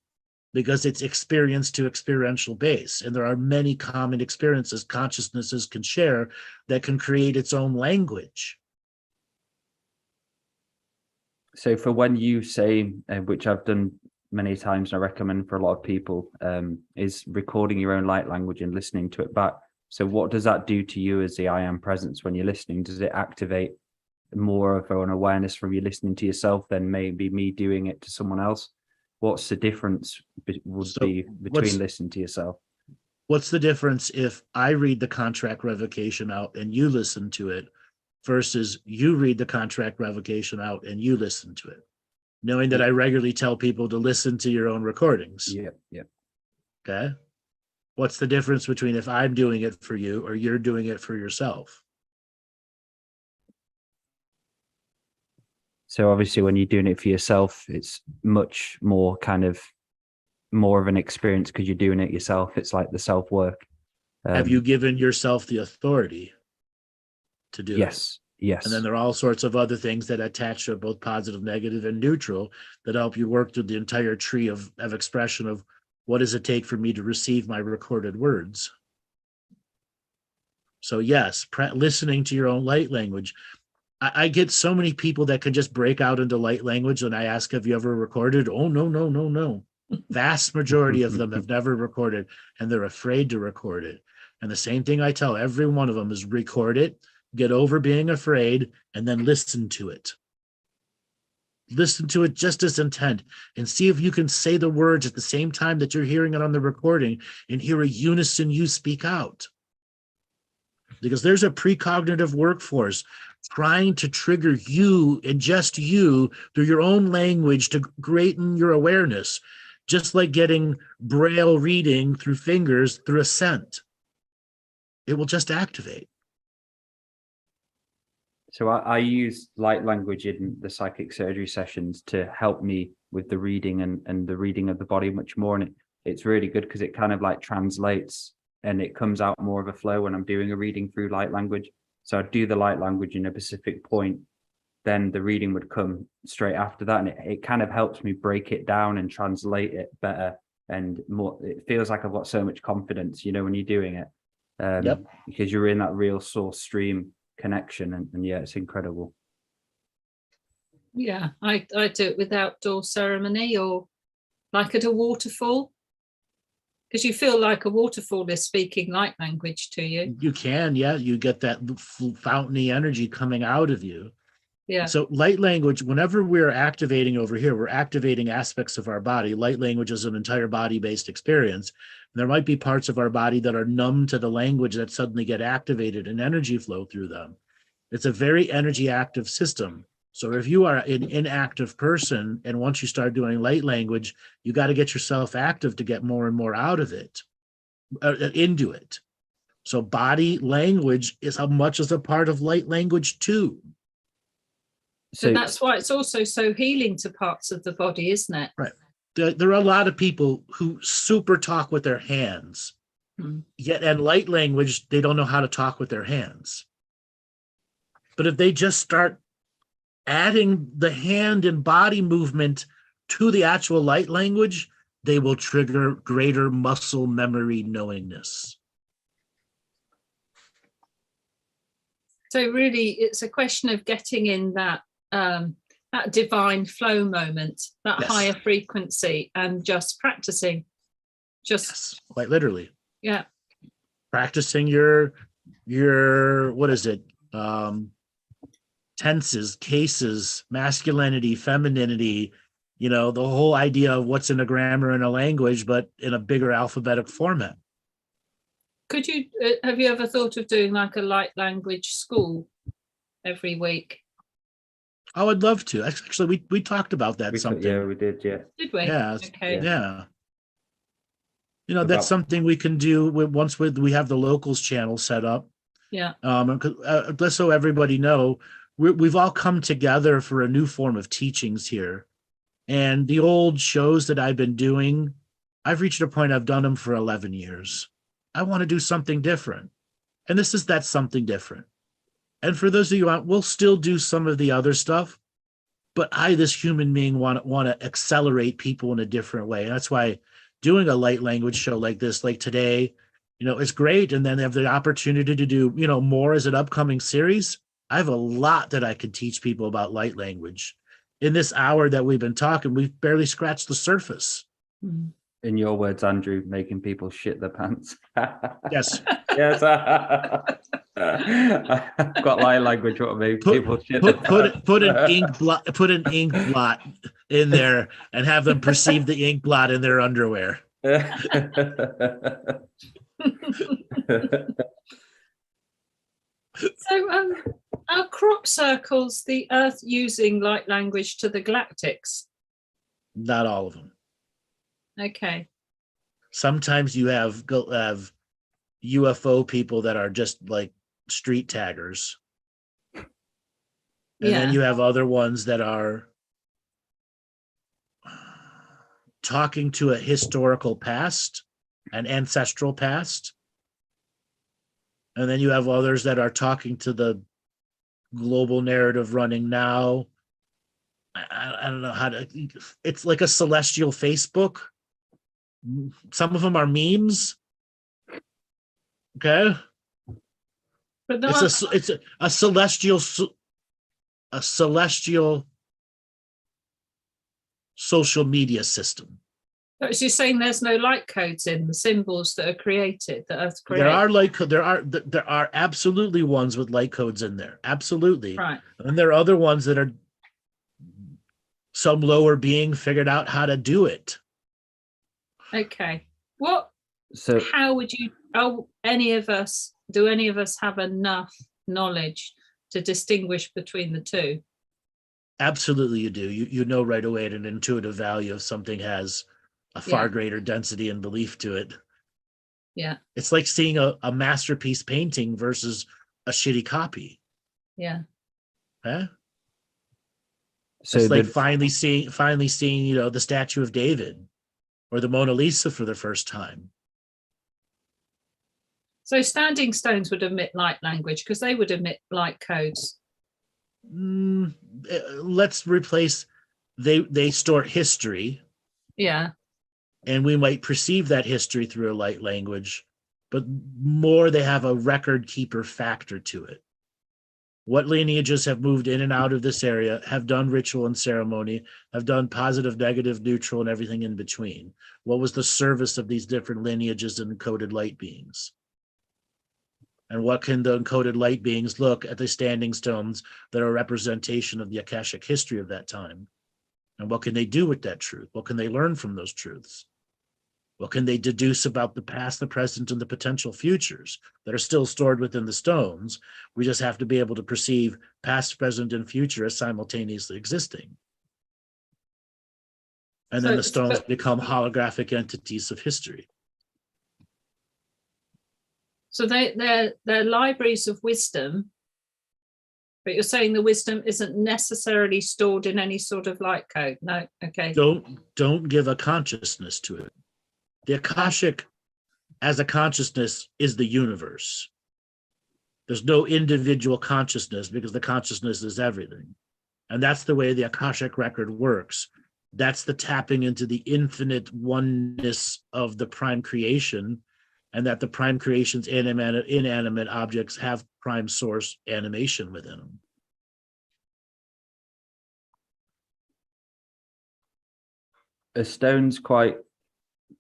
S2: because it's experience to experiential base. And there are many common experiences consciousnesses can share that can create its own language.
S1: So for when you say, which I've done many times and I recommend for a lot of people, is recording your own light language and listening to it back. So what does that do to you as the I am presence when you're listening? Does it activate more of an awareness from you listening to yourself than maybe me doing it to someone else? What's the difference between listening to yourself?
S2: What's the difference if I read the contract revocation out and you listen to it versus you read the contract revocation out and you listen to it? Knowing that I regularly tell people to listen to your own recordings.
S1: Yeah.
S2: Okay. What's the difference between if I'm doing it for you or you're doing it for yourself?
S1: So obviously when you're doing it for yourself, it's much more more of an experience because you're doing it yourself. It's like the self-work.
S2: Have you given yourself the authority to do it?
S1: Yes.
S2: And then there are all sorts of other things that attach to it, both positive, negative, and neutral, that help you work through the entire tree of expression of what does it take for me to receive my recorded words. So yes, listening to your own light language. I get so many people that can just break out into light language, and I ask, have you ever recorded? Oh, no. Vast majority of them have never recorded, and they're afraid to record it. And the same thing I tell every one of them is record it, get over being afraid, and then listen to it. Listen to it just as intent, and see if you can say the words at the same time that you're hearing it on the recording, and hear a unison you speak out. Because there's a precognitive workforce trying to trigger you and just you through your own language to greaten your awareness, just like getting Braille reading through fingers through a scent. It will just activate.
S1: So I use light language in the psychic surgery sessions to help me with the reading and the reading of the body much more. And it's really good because it kind of like translates and it comes out more of a flow when I'm doing a reading through light language. So I'd do the light language in a specific point, then the reading would come straight after that. And it kind of helps me break it down and translate it better and more. It feels like I've got so much confidence, you know, when you're doing it, because you're in that real source stream connection. And yeah, it's incredible.
S3: Yeah, I do it with outdoor ceremony or like at a waterfall. Because you feel like a waterfall is speaking light language to you.
S2: You can, yeah. You get that fountainy energy coming out of you.
S3: Yeah.
S2: So light language, whenever we're activating over here, we're activating aspects of our body. Light language is an entire body-based experience. And there might be parts of our body that are numb to the language that suddenly get activated and energy flow through them. It's a very energy active system. So if you are an inactive person, and once you start doing light language, you got to get yourself active to get more and more out of it, into it. So body language is how much as a part of light language too.
S3: So that's why it's also so healing to parts of the body, isn't it?
S2: Right. There are a lot of people who super talk with their hands, yet in light language, they don't know how to talk with their hands. But if they just start adding the hand and body movement to the actual light language, they will trigger greater muscle memory knowingness.
S3: So really, it's a question of getting in that that divine flow moment, that higher frequency, and just practicing. Just
S2: quite literally.
S3: Yeah.
S2: Practicing your what is it? Tenses, cases, masculinity, femininity, you know, the whole idea of what's in a grammar and a language, but in a bigger alphabetic format.
S3: Could you, have you ever thought of doing like a light language school every week?
S2: I would love to. Actually, we talked about that.
S1: Yeah, we did. Yeah.
S3: Did we?
S2: Yeah.
S3: Okay.
S2: Yeah. You know, that's something we can do once we have the locals channel set up.
S3: Yeah.
S2: Just so everybody know, we've all come together for a new form of teachings here. And the old shows that I've been doing, I've reached a point I've done them for 11 years. I want to do something different. And that's something different. And for those of you out, we'll still do some of the other stuff. But this human being, want to accelerate people in a different way. And that's why doing a light language show like this, like today, you know, it's great. And then they have the opportunity to do, you know, more as an upcoming series. I have a lot that I could teach people about light language. In this hour that we've been talking, we've barely scratched the surface.
S1: In your words, Andrew, making people shit their pants.
S2: Yes.
S1: Yes. I've got light language. What make people shit their pants.
S2: Put an ink blot in there and have them perceive the ink blot in their underwear.
S3: So are crop circles the Earth using light language to the galactics?
S2: Not all of them.
S3: Okay.
S2: Sometimes you have UFO people that are just like street taggers. And then you have other ones that are talking to a historical past, an ancestral past. And then you have others that are talking to the global narrative running now. I don't know how to, it's like a celestial Facebook. Some of them are memes. Okay.
S3: But
S2: It's a celestial social media system.
S3: as you're saying, there's no light codes in the symbols that are created, that are created.
S2: There are absolutely ones with light codes in there. Absolutely.
S3: Right.
S2: And there are other ones that are some lower being figured out how to do it.
S3: Okay.
S1: So
S3: How would you, do any of us have enough knowledge to distinguish between the two?
S2: Absolutely you do. You know right away at an intuitive value if something has a far greater density and belief to it.
S3: Yeah.
S2: It's like seeing a masterpiece painting versus a shitty copy.
S3: Yeah.
S2: Huh?
S1: so
S2: It's like
S1: the,
S2: finally seeing, the Statue of David or the Mona Lisa for the first time.
S3: So standing stones would emit light language because they would emit light codes.
S2: Let's replace, they store history.
S3: Yeah.
S2: And we might perceive that history through a light language, but more they have a record keeper factor to it. What lineages have moved in and out of this area, have done ritual and ceremony, have done positive, negative, neutral, and everything in between? What was the service of these different lineages and encoded light beings? And what can the encoded light beings look at the standing stones that are a representation of the Akashic history of that time? And what can they do with that truth? What can they learn from those truths? What can they deduce about the past, the present, and the potential futures that are still stored within the stones? We just have to be able to perceive past, present, and future as simultaneously existing. And then the stones become holographic entities of history.
S3: So they're libraries of wisdom, but you're saying the wisdom isn't necessarily stored in any sort of light code. No, okay.
S2: Don't give a consciousness to it. The Akashic as a consciousness is the universe. There's no individual consciousness because the consciousness is everything. And that's the way the Akashic record works. That's the tapping into the infinite oneness of the prime creation, and that the prime creation's inanimate objects have prime source animation within them.
S1: are stones quite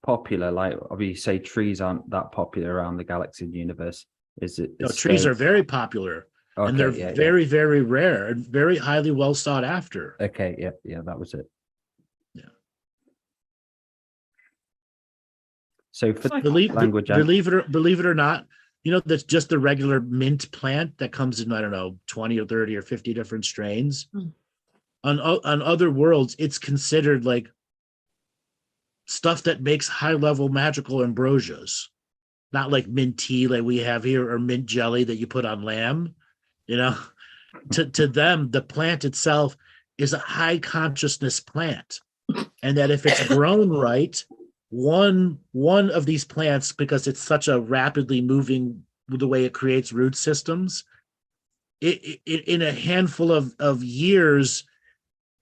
S1: popular? Like, obviously, say trees aren't that popular around the galaxy and universe. Is it?
S2: No, trees are very popular,
S1: okay,
S2: and they're very, very rare and very highly well sought after.
S1: Okay, yeah, that was it.
S2: Yeah.
S1: So for
S2: Believe
S1: language,
S2: it or not, that's just the regular mint plant that comes in, I don't know, 20 or 30 or 50 different strains. On other worlds, it's considered like stuff that makes high-level magical ambrosias, not like mint tea like we have here or mint jelly that you put on lamb. To them, the plant itself is a high consciousness plant, and that if it's grown right, one of these plants, because it's such a rapidly moving, the way it creates root systems, it in a handful of years,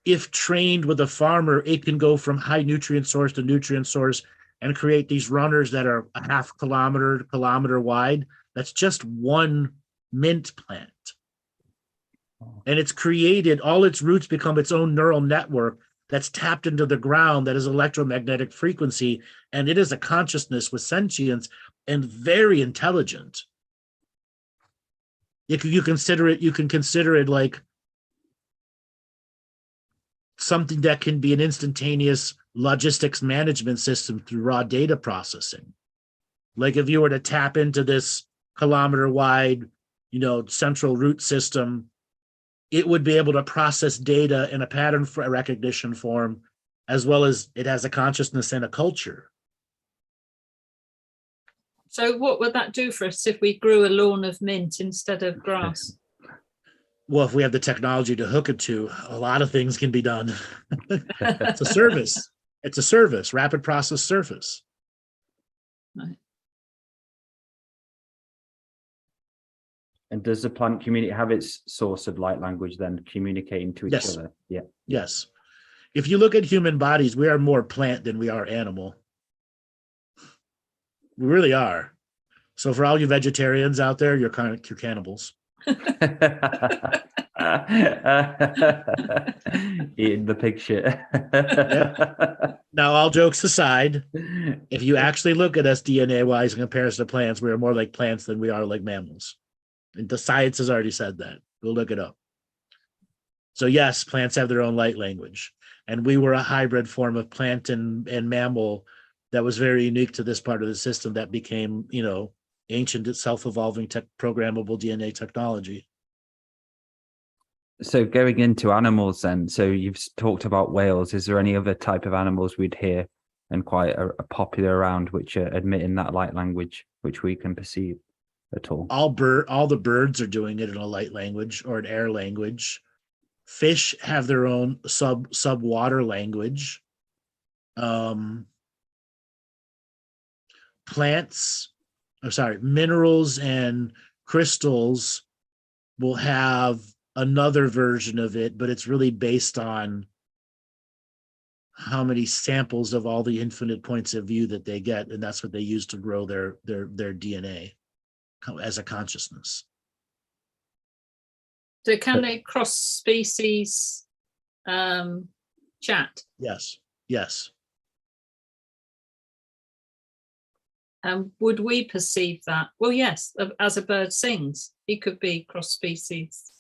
S2: if trained with a farmer, it can go from high nutrient source to nutrient source and create these runners that are a half kilometer wide. That's just one mint plant. And it's created, all its roots become its own neural network that's tapped into the ground, that is electromagnetic frequency, and it is a consciousness with sentience and very intelligent. You can consider it like something that can be an instantaneous logistics management system through raw data processing. Like if you were to tap into this kilometer wide, central root system, it would be able to process data in a pattern recognition form, as well as it has a consciousness and a culture.
S3: So what would that do for us if we grew a lawn of mint instead of grass?
S2: Well, if we have the technology to hook it to, a lot of things can be done. It's a service. It's a service, rapid process surface.
S3: Right.
S1: And does the plant community have its source of light language then, communicating to each
S2: Yes.
S1: other? Yeah.
S2: Yes. If you look at human bodies, we are more plant than we are animal. We really are. So for all you vegetarians out there, you're cannibals.
S1: Eating the pig shit.
S2: Now, all jokes aside, if you actually look at us DNA-wise in comparison to plants, we are more like plants than we are like mammals. And the science has already said that. Go look it up. So yes, plants have their own light language. And we were a hybrid form of plant and mammal that was very unique to this part of the system that became, ancient self-evolving programmable DNA technology.
S1: So going into animals then, so you've talked about whales. Is there any other type of animals we'd hear and quite a popular around which are admitting that light language, which we can perceive at all?
S2: All the birds are doing it in a light language or an air language. Fish have their own subwater language. Minerals and crystals will have another version of it, but it's really based on how many samples of all the infinite points of view that they get, and that's what they use to grow their DNA as a consciousness.
S3: So can they cross species chat?
S2: Yes.
S3: And would we perceive that? Well, yes, as a bird sings, it could be cross species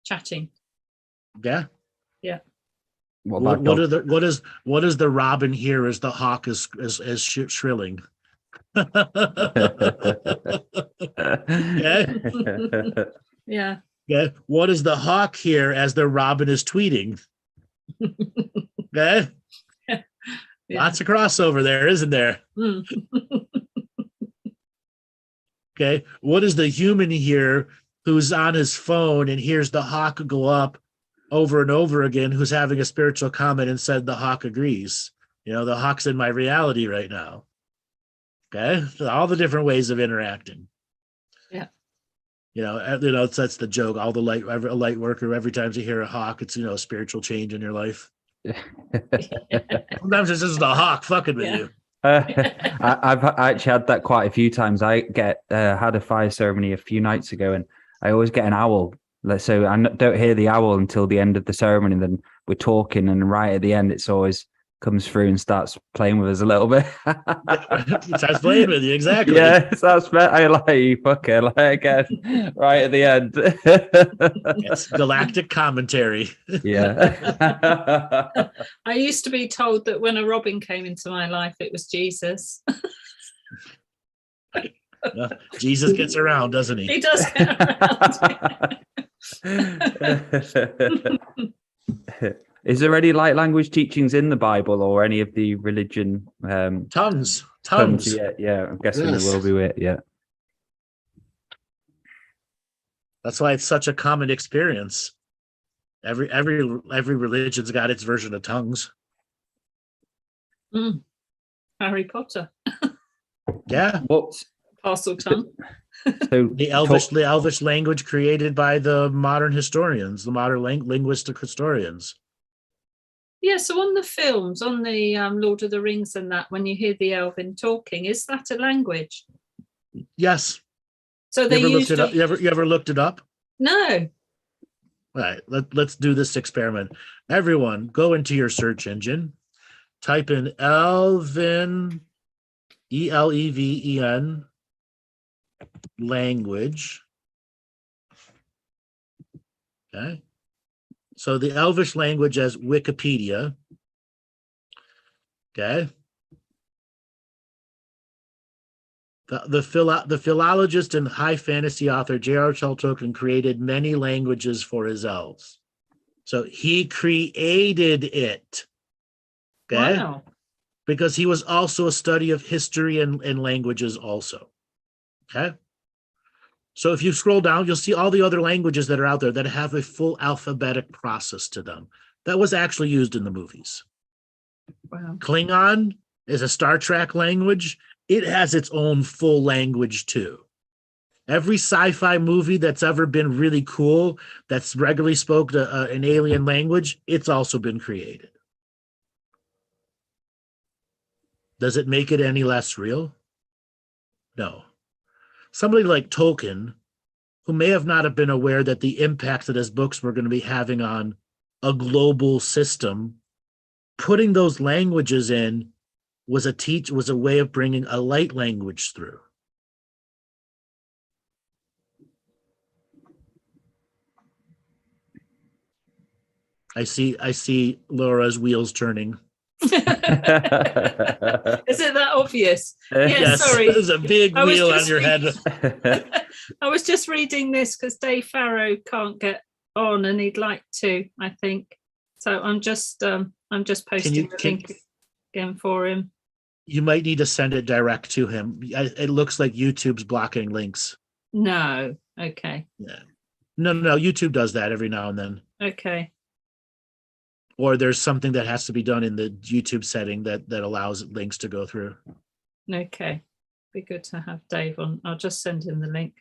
S3: chatting.
S2: Yeah.
S1: What
S2: does the robin hear as the hawk is shrilling?
S3: Yeah.
S2: Yeah. What does the hawk hear as the robin is tweeting? Okay.
S3: Yeah.
S2: Lots of crossover there, isn't there? Okay. What does the human hear who's on his phone and hears the hawk go up over and over again, who's having a spiritual comment and said the hawk agrees? The hawk's in my reality right now. Okay. So all the different ways of interacting.
S3: Yeah.
S2: That's the joke. All the light worker, every time you hear a hawk, it's, a spiritual change in your life. Sometimes it's just a hawk fucking with you.
S1: I've actually had that quite a few times. I had a fire ceremony a few nights ago, and I always get an owl. So I don't hear the owl until the end of the ceremony. And then we're talking, and right at the end, it's always comes through and starts playing with us a little bit.
S2: It starts playing with you, exactly.
S1: Yeah, I like you, fucker. Again, right at the end.
S2: It's galactic commentary.
S1: Yeah.
S3: I used to be told that when a robin came into my life, it was Jesus.
S2: Jesus gets around, doesn't he?
S3: He does get around.
S1: Is there any light language teachings in the Bible or any of the religion?
S2: Tongues.
S1: Yeah. I'm guessing
S2: Yes.
S1: there will be it. Yeah.
S2: That's why it's such a common experience. Every religion's got its version of tongues.
S3: Harry Potter.
S2: Yeah.
S1: What?
S3: Parcel tongue.
S1: So
S2: The Elvish language created by the modern historians, the modern linguistic historians.
S3: Yeah, so on the films, on the Lord of the Rings and that, when you hear the elven talking, is that a language?
S2: Yes.
S3: So they
S2: You
S3: used
S2: ever looked it up? You ever looked it up?
S3: No.
S2: All right, let's do this experiment. Everyone, go into your search engine, type in Elven, Eleven, language. Okay. So the Elvish language as Wikipedia. Okay. The philologist and high fantasy author J.R.R. Tolkien created many languages for his elves. So he created it. Okay.
S3: Wow.
S2: Because he was also a study of history and languages also. Okay. So if you scroll down, you'll see all the other languages that are out there that have a full alphabetic process to them. That was actually used in the movies.
S3: Wow.
S2: Klingon is a Star Trek language. It has its own full language too. Every sci-fi movie that's ever been really cool, that's regularly spoke an alien language, it's also been created. Does it make it any less real? No. Somebody like Tolkien, who may have not have been aware that the impact that his books were going to be having on a global system, putting those languages in was a way of bringing a light language through. I see Laura's wheels turning.
S3: Is it that obvious? Yeah,
S2: Yes,
S3: sorry.
S2: there's a big
S3: I was
S2: wheel on
S3: just
S2: your head.
S3: I was just reading this because Dave Farrow can't get on and he'd like to, I think. So I'm just posting the link again for him.
S2: You might need to send it direct to him. It looks like YouTube's blocking links.
S3: No. Okay.
S2: Yeah. No, YouTube does that every now and then.
S3: Okay.
S2: Or there's something that has to be done in the YouTube setting that allows links to go through.
S3: Okay. Be good to have Dave on. I'll just send him the link.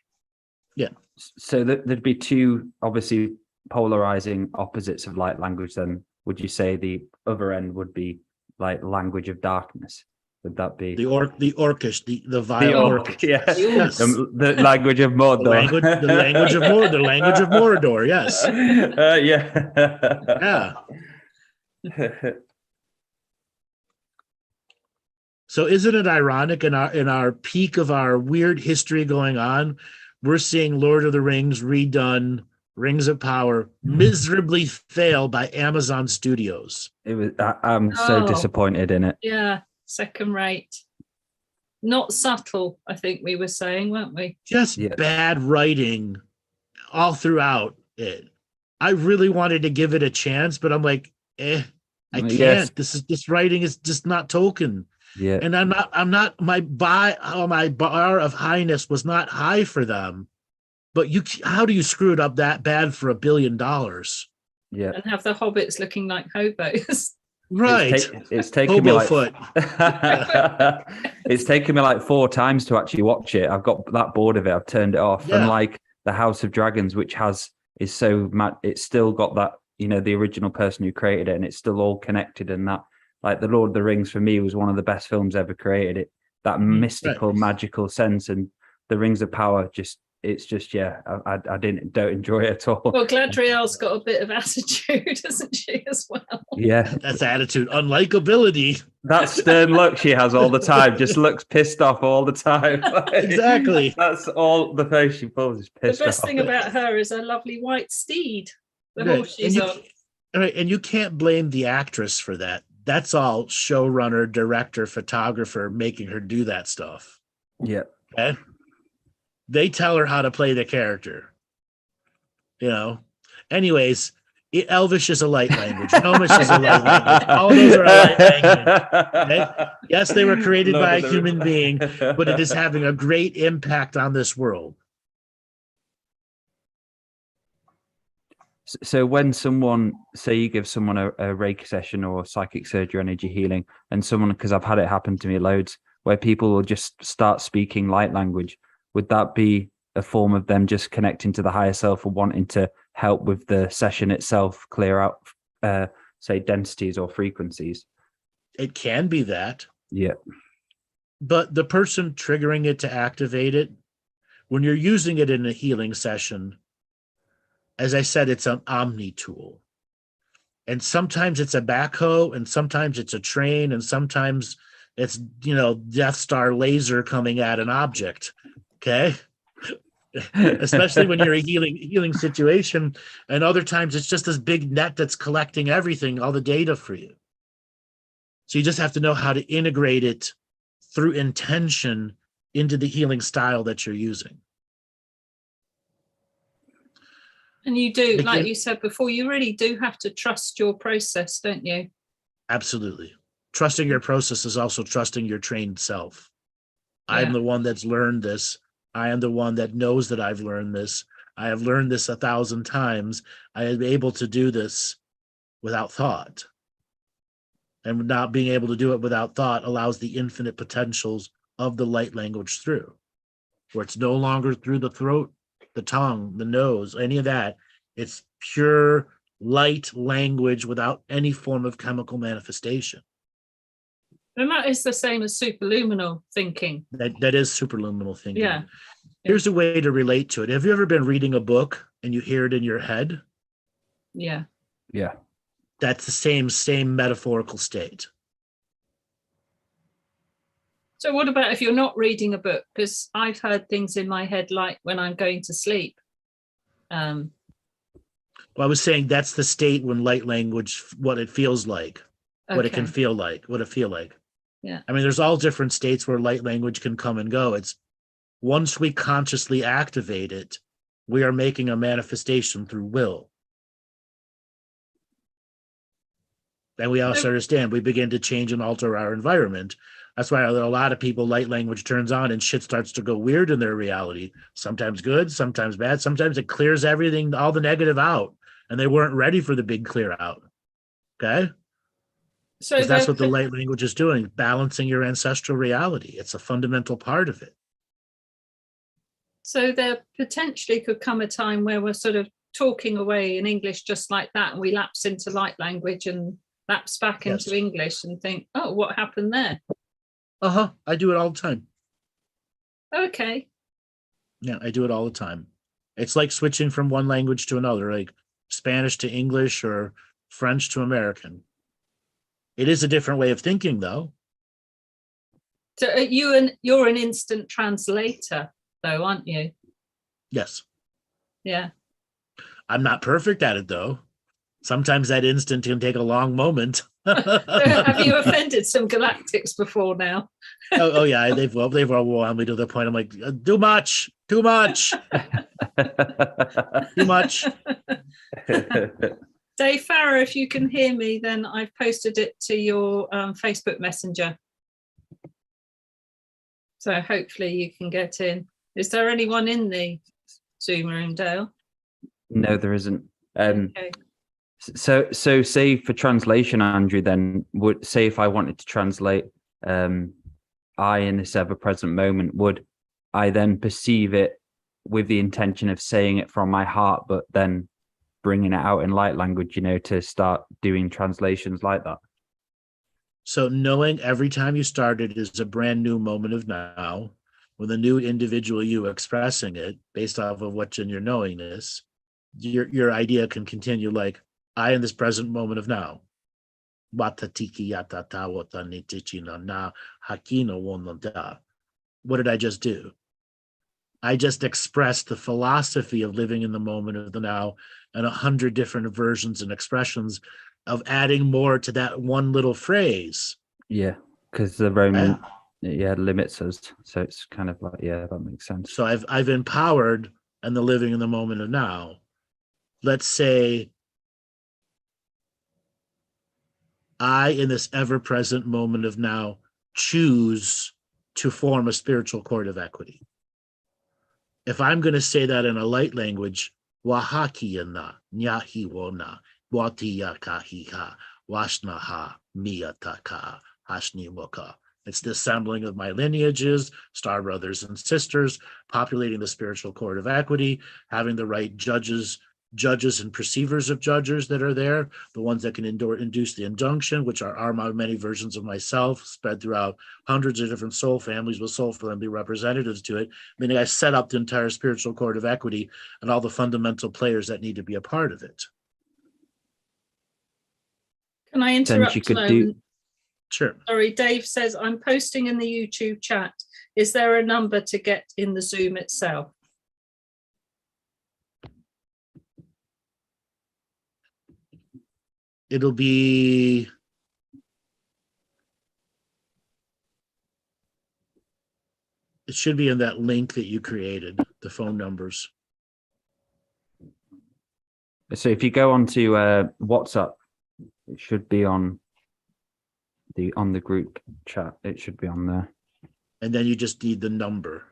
S2: Yeah.
S1: So there'd be two obviously polarizing opposites of light language. Then would you say the other end would be like language of darkness? Would that be
S2: the orcish, the vile orc?
S1: Yeah.
S2: Yes.
S1: The language of Mordor.
S2: The language of Mordor. The language of Mordor. Yes.
S1: Yeah.
S2: So isn't it ironic in our peak of our weird history going on, we're seeing Lord of the Rings redone, Rings of Power miserably fail by Amazon Studios.
S1: It was. I'm so disappointed in it.
S3: Yeah, second rate. Not subtle, I think we were saying, weren't we?
S2: Just bad writing all throughout it. I really wanted to give it a chance, but I'm like, I can't.
S1: Yes.
S2: This writing is just not Tolkien.
S1: Yeah.
S2: And my bar of highness was not high for them. But how do you screw it up that bad for $1 billion?
S1: Yeah.
S3: And have the hobbits looking like hobos.
S2: Right.
S1: It's taken me like
S2: foot.
S1: It's taken me like 4 times to actually watch it. I've got that bored of it. I've turned it off.
S2: Yeah.
S1: And like the House of Dragons, which is so mad, it's still got that, the original person who created it, and it's still all connected. And that, like, the Lord of the Rings for me was one of the best films ever created. That mystical, magical sense, and the Rings of Power I don't enjoy it at all.
S3: Well, Gladriel's got a bit of attitude, hasn't she, as well?
S1: Yeah.
S2: That's attitude. Unlikability.
S1: That stern look she has all the time, just looks pissed off all the time.
S2: Exactly.
S1: That's all the face she pulls is pissed off.
S3: The best thing about her is her lovely white steed, the horse she's on.
S2: Right, and you can't blame the actress for that. That's all showrunner, director, photographer making her do that stuff.
S1: Yeah.
S2: Okay? They tell her how to play the character. Anyways, Elvish is a light language. Gnomish is a light language. All those are a light language. Okay? Yes, they were created by a human being, but it is having a great impact on this world.
S1: So when say you give someone a Reiki session or psychic surgery, energy healing, and someone, because I've had it happen to me loads, where people will just start speaking light language, would that be a form of them just connecting to the higher self or wanting to help with the session itself, clear out, say, densities or frequencies?
S2: It can be that.
S1: Yeah.
S2: But the person triggering it to activate it, when you're using it in a healing session, as I said, it's an omni tool. And sometimes it's a backhoe, and sometimes it's a train, and sometimes it's, Death Star laser coming at an object. Okay. Especially when you're a healing situation. And other times it's just this big net that's collecting everything, all the data for you. So you just have to know how to integrate it through intention into the healing style that you're using.
S3: And you do, like you said before, you really do have to trust your process, don't you?
S2: Absolutely. Trusting your process is also trusting your trained self.
S3: Yeah.
S2: I'm the one that's learned this. I am the one that knows that I've learned this. I have learned this 1,000 times. I am able to do this without thought. And not being able to do it without thought allows the infinite potentials of the light language through. where it's no longer through the throat, the tongue, the nose, any of that. It's pure light language without any form of chemical manifestation.
S3: And that is the same as superluminal thinking.
S2: That is superluminal thinking.
S3: Yeah.
S2: Here's a way to relate to it. Have you ever been reading a book and you hear it in your head?
S3: Yeah.
S1: Yeah.
S2: That's the same metaphorical state.
S3: So what about if you're not reading a book? Because I've heard things in my head like when I'm going to sleep.
S2: Well, I was saying that's the state when light language, what it feels like, what it can feel like, what it feel like.
S3: Yeah.
S2: I mean, there's all different states where light language can come and go. It's once we consciously activate it, we are making a manifestation through will. And we also understand we begin to change and alter our environment. That's why a lot of people, light language turns on and shit starts to go weird in their reality. Sometimes good, sometimes bad. Sometimes it clears everything, all the negative out, and they weren't ready for the big clear out. Okay?
S3: So
S2: Because that's what the light language is doing, balancing your ancestral reality. It's a fundamental part of it.
S3: So there potentially could come a time where we're sort of talking away in English just like that, and we lapse into light language and lapse back into English and think, oh, what happened there?
S2: I do it all the time.
S3: Okay.
S2: Yeah, I do it all the time. It's like switching from one language to another, like Spanish to English or French to American. It is a different way of thinking, though.
S3: So you're an instant translator, though, aren't you?
S2: Yes.
S3: Yeah.
S2: I'm not perfect at it, though. Sometimes that instant can take a long moment.
S3: Have you offended some galactics before now?
S2: oh yeah, they've overwhelmed me to the point I'm like, too much, too much. Too much.
S3: Dave Farrer, if you can hear me, then I've posted it to your Facebook Messenger. So hopefully you can get in. Is there anyone in the Zoom room, Dale?
S1: No, there isn't.
S3: Okay.
S1: So say for translation, Andrew, then would say if I wanted to translate I in this ever-present moment, would I then perceive it with the intention of saying it from my heart, but then bringing it out in light language, to start doing translations like that?
S2: So knowing every time you start it is a brand new moment of now, with a new individual you expressing it based off of what's in your knowingness, your idea can continue like, I in this present moment of now. What did I just do? I just expressed the philosophy of living in the moment of the now and 100 different versions and expressions of adding more to that one little phrase.
S1: Yeah, because the Roman limits us. So it's kind of like, yeah, that makes sense.
S2: So I've empowered and the living in the moment of now. Let's say I, in this ever-present moment of now, choose to form a spiritual cord of equity. If I'm going to say that in a light language, wahakiyana, nyahiwona, watiyakahiha, washnaha, miyataka, hashnimuka. It's the assembling of my lineages, star brothers and sisters, populating the spiritual cord of equity, having the right judges and perceivers of judges that are there, the ones that can induce the injunction, which are many versions of myself spread throughout hundreds of different soul families with soulful and be representatives to it. Meaning I set up the entire spiritual cord of equity and all the fundamental players that need to be a part of it.
S3: Can I interrupt a moment?
S2: Sure.
S3: Sorry, Dave says, I'm posting in the YouTube chat. Is there a number to get in the Zoom itself?
S2: It'll be it should be in that link that you created, the phone numbers.
S1: So if you go onto WhatsApp, it should be on the group chat. It should be on there.
S2: And then you just need the number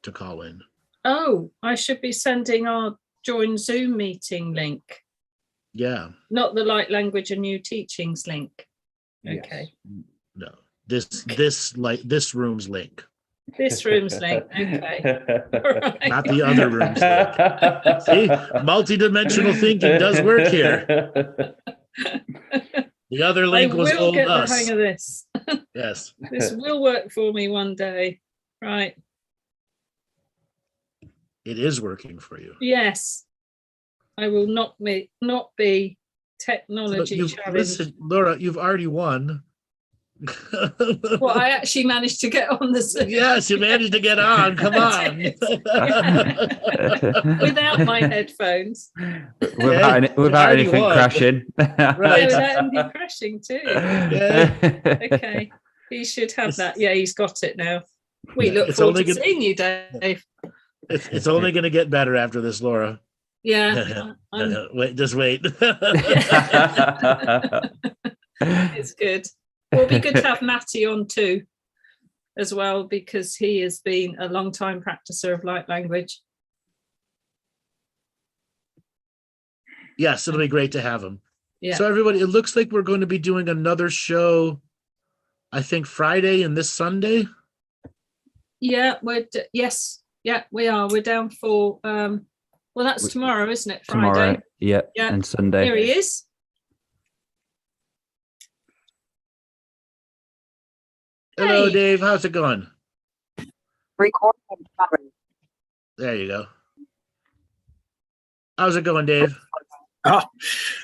S2: to call in.
S3: Oh, I should be sending our join Zoom meeting link.
S2: Yeah.
S3: Not the light language and new teachings link. Okay.
S2: No. This room's link.
S3: This room's linked. Okay. Right.
S2: Not the other rooms. See, multidimensional thinking does work here. The other link was
S3: will
S2: old
S3: get
S2: us.
S3: the hang of this.
S2: Yes.
S3: This will work for me one day. Right.
S2: It is working for you.
S3: Yes. I will not be technology
S2: But
S3: challenged.
S2: listen, Laura, you've already won.
S3: Well, I actually managed to get on the Zoom.
S2: Yes, you managed to get on. Come on.
S3: Without my headphones.
S1: Without anything
S2: won.
S1: crashing.
S3: Yeah,
S2: Right.
S3: without anything crashing too. Okay. He should have that. Yeah, he's got it now. We look
S2: It's
S3: forward
S2: only
S3: to
S2: gonna-
S3: seeing you, Dave.
S2: It's only going to get better after this, Laura.
S3: Yeah.
S2: Wait, just wait.
S3: It's good. Well, it'll be good to have Matty on too, as well, because he has been a long time practicer of light language.
S2: Yes, it'll be great to have him.
S3: Yeah.
S2: So everybody, it looks like we're going to be doing another show, I think Friday and this Sunday.
S3: Yeah, yes. Yeah, we are. We're down for well, that's tomorrow, isn't it? Friday.
S1: Tomorrow, yeah,
S3: Yeah.
S1: and Sunday.
S3: Here he is.
S2: Hello,
S3: Hey.
S2: Dave. How's it going?
S4: Recording.
S2: There you go. How's it going, Dave?
S5: Oh,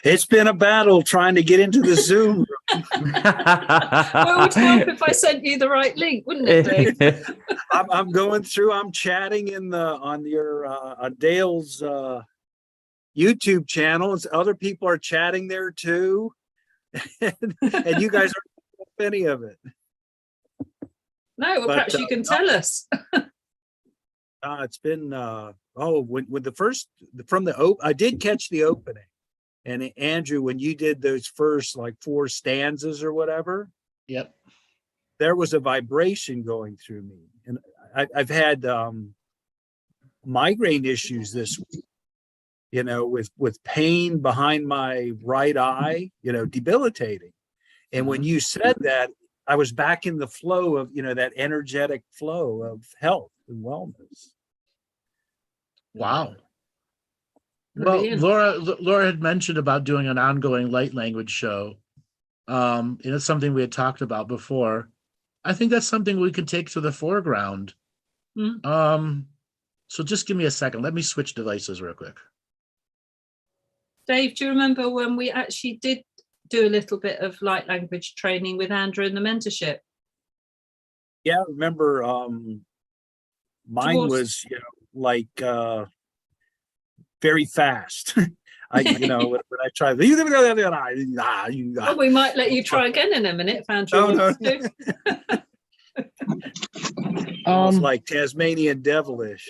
S5: it's been a battle trying to get into the Zoom.
S3: Well, it would help if I sent you the right link, wouldn't it, Dave?
S5: I'm going through. I'm chatting on your on Dale's YouTube channels. Other people are chatting there too, and you guys aren't doing any of it.
S3: No, well,
S5: But,
S3: perhaps you can tell us.
S5: It's been with the first from the I did catch the opening, and Andrew, when you did those first like 4 stanzas or whatever,
S2: Yep.
S5: there was a vibration going through me, and I've had migraine issues this week, with pain behind my right eye, debilitating. And when you said that, I was back in the flow of, that energetic flow of health and wellness.
S2: Wow. Well,
S3: Brilliant.
S2: Laura had mentioned about doing an ongoing light language show. And it's something we had talked about before. I think that's something we could take to the foreground.
S3: Mm.
S2: So just give me a second. Let me switch devices real quick.
S3: Dave, do you remember when we actually did do a little bit of light language training with Andrew in the mentorship?
S5: Yeah, I remember mine
S3: Towards-
S5: was, like very fast. when I tried,
S3: Well, we might let you try again in a minute if Andrew
S5: No,
S3: wants to.
S5: it was like Tasmanian devilish.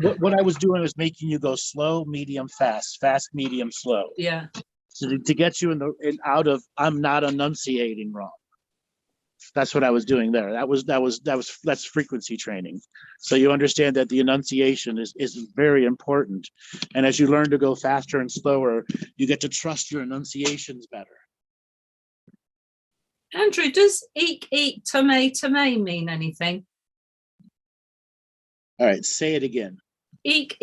S6: What I was doing was making you go slow, medium, fast, medium, slow.
S3: Yeah.
S6: So to get you out of I'm not enunciating wrong. That's what I was doing there. That's frequency training. So you understand that the enunciation is very important. And as you learn to go faster and slower, you get to trust your enunciations better.
S3: Andrew, does eek, tame mean anything?
S6: All right, say it again.
S3: Eek,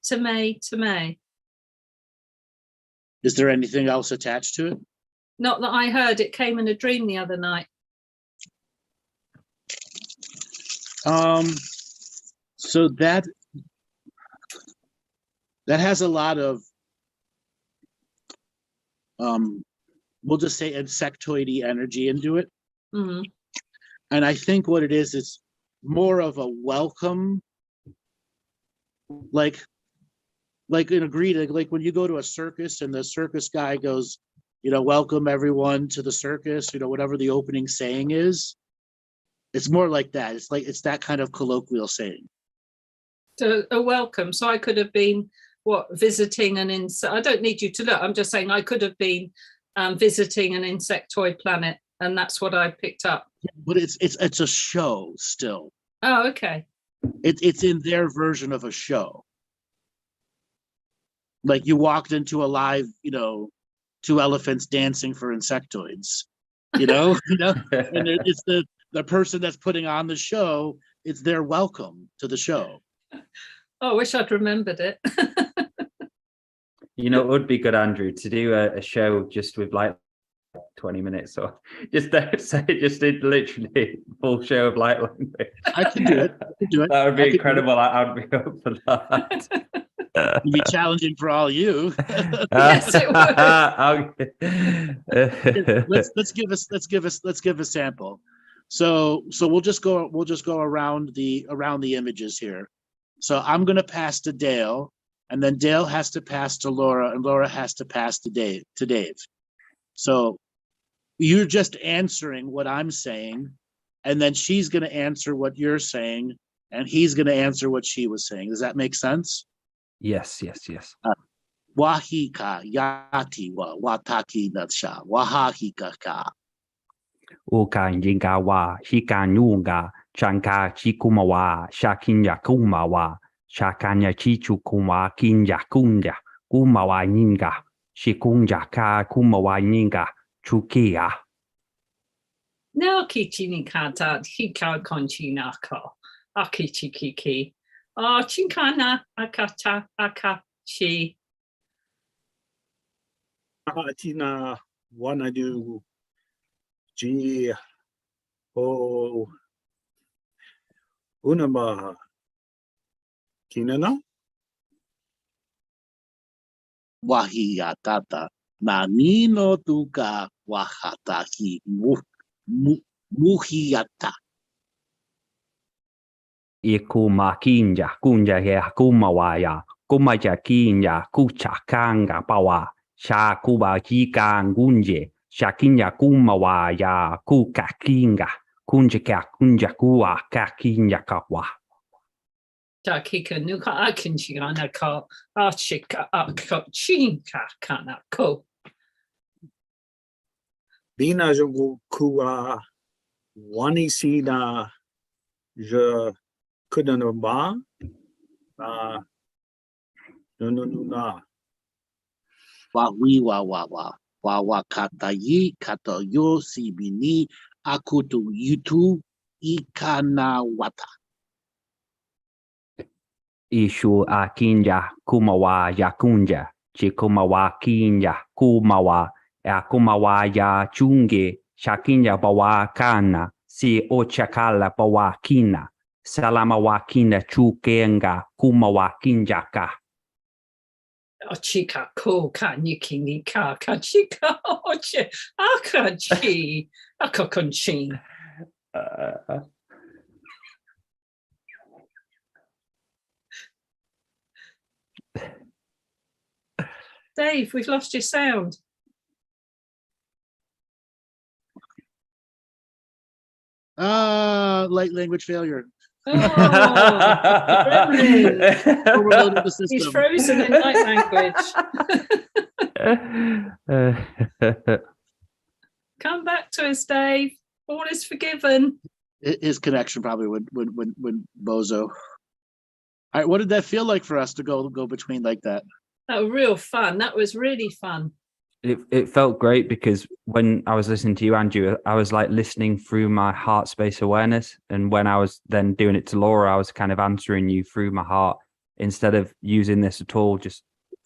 S3: tame.
S6: Is there anything else attached to it?
S3: Not that I heard. It came in a dream the other night.
S6: So that has a lot of we'll just say insectoidy energy into it.
S3: Mm-hmm.
S6: And I think what it is more of a welcome, like in a greeting, like when you go to a circus and the circus guy goes, welcome everyone to the circus, whatever the opening saying is. It's more like that. It's that kind of colloquial saying.
S3: So a welcome. So I could have been visiting an insect. I don't need you to look. I'm just saying I could have been visiting an insectoid planet, and that's what I picked up.
S6: But it's a show still.
S3: Oh, okay.
S6: It's in their version of a show. Like you walked into a live, 2 elephants dancing for insectoids. And it's the person that's putting on the show, it's their welcome to the show.
S3: Oh, I wish I'd remembered it.
S1: You know, it would be good, Andrew, to do a show just with like 20 minutes or just say just did literally full show of light language.
S6: I can do it.
S1: That would
S6: I
S1: be
S6: could do
S1: incredible. I'd be up for that.
S6: It'd be challenging for all you.
S3: Yes, it
S6: let's give a sample. So we'll just go around the images here. So I'm going to pass to Dale, and then Dale has to pass to Laura, and Laura has to pass to Dave. So you're just answering what I'm saying, and then she's going to answer what you're saying, and he's going to answer what she was saying. Does that make sense?
S1: Yes.
S6: Wahika yati wa wataki natsha wahahika ka.
S1: Uka jinga wa shikanyunga chanka chikumawa shakinya kumawa shakanya chichu kuma kinya kunya kumawa ninga shikunja ka kumawa ninga chukia.
S3: No kichini kata hika konchinako. Akichikiki. Oh, chinkana akata akachi.
S5: Tina wanadu G O Unama Kinana
S6: Wahiyatata na nino tuka wahataki muhiyata.
S1: Ikuma kinja kunja ya kumawaya kumaja kinya kucha kanga pawa sha kuba jika ngunje shakinya kumawaya kuka kinga kunja kuwa kakinya kawa.
S3: Takika nuka akinchiana ko achika ako chinka kana ko.
S5: Bina Kua Wanisina Je Kudanaba no.
S6: Wawi wawa kata yi kata yo sibini akutu yutu ikana wata.
S1: Ishu akinja kumawa yakunja chikumawa kinja kumawa kumawa ya chunge shakinya bawa kana si ochakala bawa kina salama wakina chukenga kumawa kinjaka.
S3: Ochika ko kanyikini ka kachika oche akachi akakonchin. Dave, we've lost your sound.
S6: Light language failure.
S3: Oh,
S6: Overloaded the system.
S3: he's frozen in light language. Come back to us, Dave. All is forgiven.
S6: His connection probably would bozo. All right, what did that feel like for us to go between like that?
S3: That was real fun. That was really fun.
S1: It felt great because when I was listening to you, Andrew, I was like listening through my heart space awareness. And when I was then doing it to Laura, I was kind of answering you through my heart instead of using this at all, just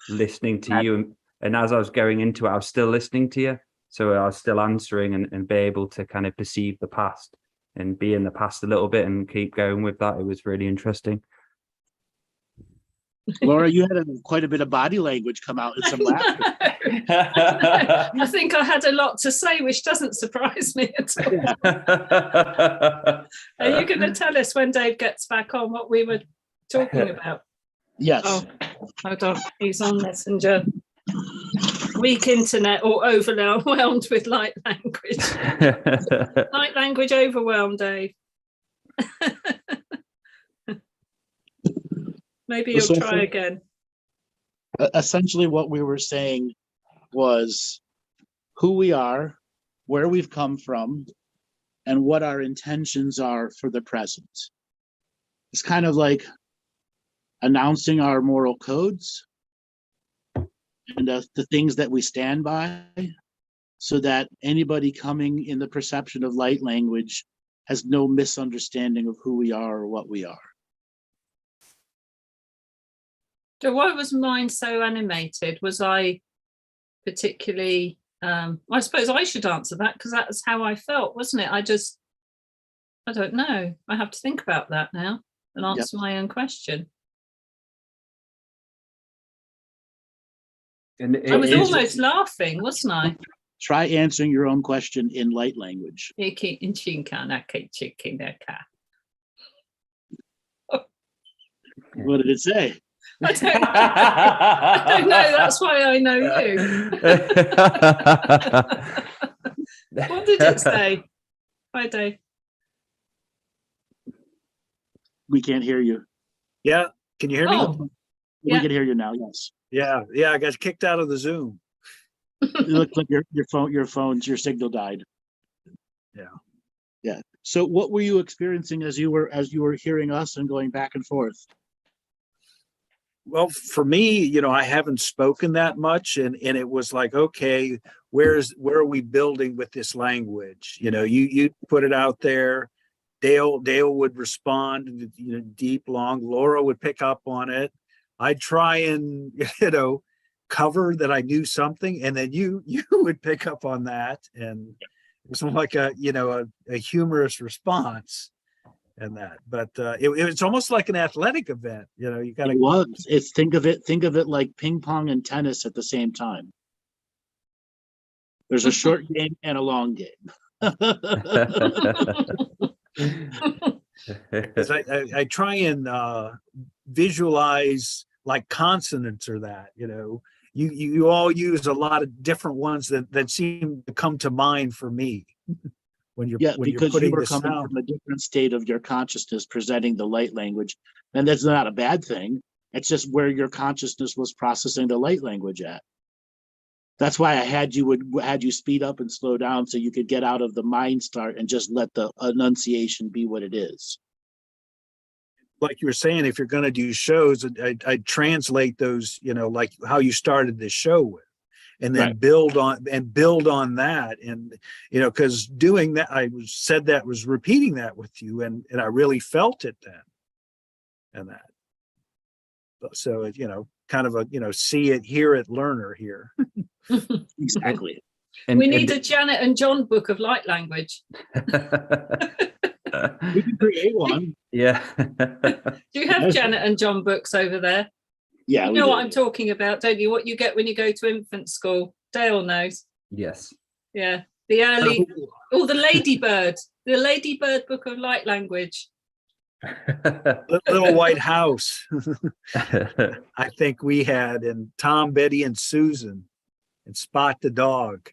S1: listening to you. And as I was going into it, I was still listening to you. So I was still answering and be able to kind of perceive the past and be in the past a little bit and keep going with that. It was really interesting.
S6: Laura, you had quite a bit of body language come out in some laughter.
S3: I think I had a lot to say, which doesn't surprise me at all. Are you going to tell us when Dave gets back on what we were talking about?
S6: Yes.
S3: Oh, hold on. He's on Messenger. Weak internet or overwhelmed with light language. Light language overwhelmed, Dave. Maybe you'll try again.
S6: Essentially, what we were saying was who we are, where we've come from, and what our intentions are for the present. It's kind of like announcing our moral codes and the things that we stand by, so that anybody coming in the perception of light language has no misunderstanding of who we are or what we are.
S3: So why was mine so animated? Was I particularly, I suppose I should answer that because that's how I felt, wasn't it? I don't know. I have to think about that now and answer my own question.
S1: And
S3: I was almost laughing, wasn't I?
S6: Try answering your own question in light language.
S3: What
S6: What did it say?
S3: I don't know. That's why I know you. What did it say? Hi, Dave.
S6: We can't hear you.
S5: Yeah. Can you hear me?
S3: Oh,
S6: We
S3: Yeah.
S6: can hear you now. Yes.
S5: Yeah. Yeah. I got kicked out of the Zoom.
S6: It looked like your signal died.
S5: Yeah.
S6: Yeah. So what were you experiencing as you were hearing us and going back and forth?
S5: Well, for me, I haven't spoken that much, and it was like, okay, where are we building with this language? You put it out there. Dale would respond, deep, long. Laura would pick up on it. I'd try and cover that I knew something, and then you would pick up on that, and it was like a humorous response. And that, but it's almost like an athletic event. You got to.
S6: It was. Think of it like ping pong and tennis at the same time. There's a short game and a long game.
S5: I try and visualize like consonants or that. You all use a lot of different ones that seem to come to mind for me.
S6: Because you were coming from a different state of your consciousness presenting the light language. And that's not a bad thing. It's just where your consciousness was processing the light language at. That's why I had you speed up and slow down so you could get out of the mind start and just let the enunciation be what it is.
S5: Like you were saying, if you're going to do shows, I'd translate those, like how you started this show with. And then build on that, and because doing that, was repeating that with you, and I really felt it then, and that. So kind of a see it, hear it, learner here.
S6: Exactly.
S3: We need a Janet and John book of light language.
S6: We can create one.
S1: Yeah.
S3: Do you have Janet and John books over there?
S6: Yeah,
S3: you know what I'm talking about, don't you? What you get when you go to infant school. Dale knows.
S1: Yes.
S3: Yeah. The the Ladybird book of light language.
S5: Little White House. I think we had, and Tom, Betty, and Susan, and Spot the dog.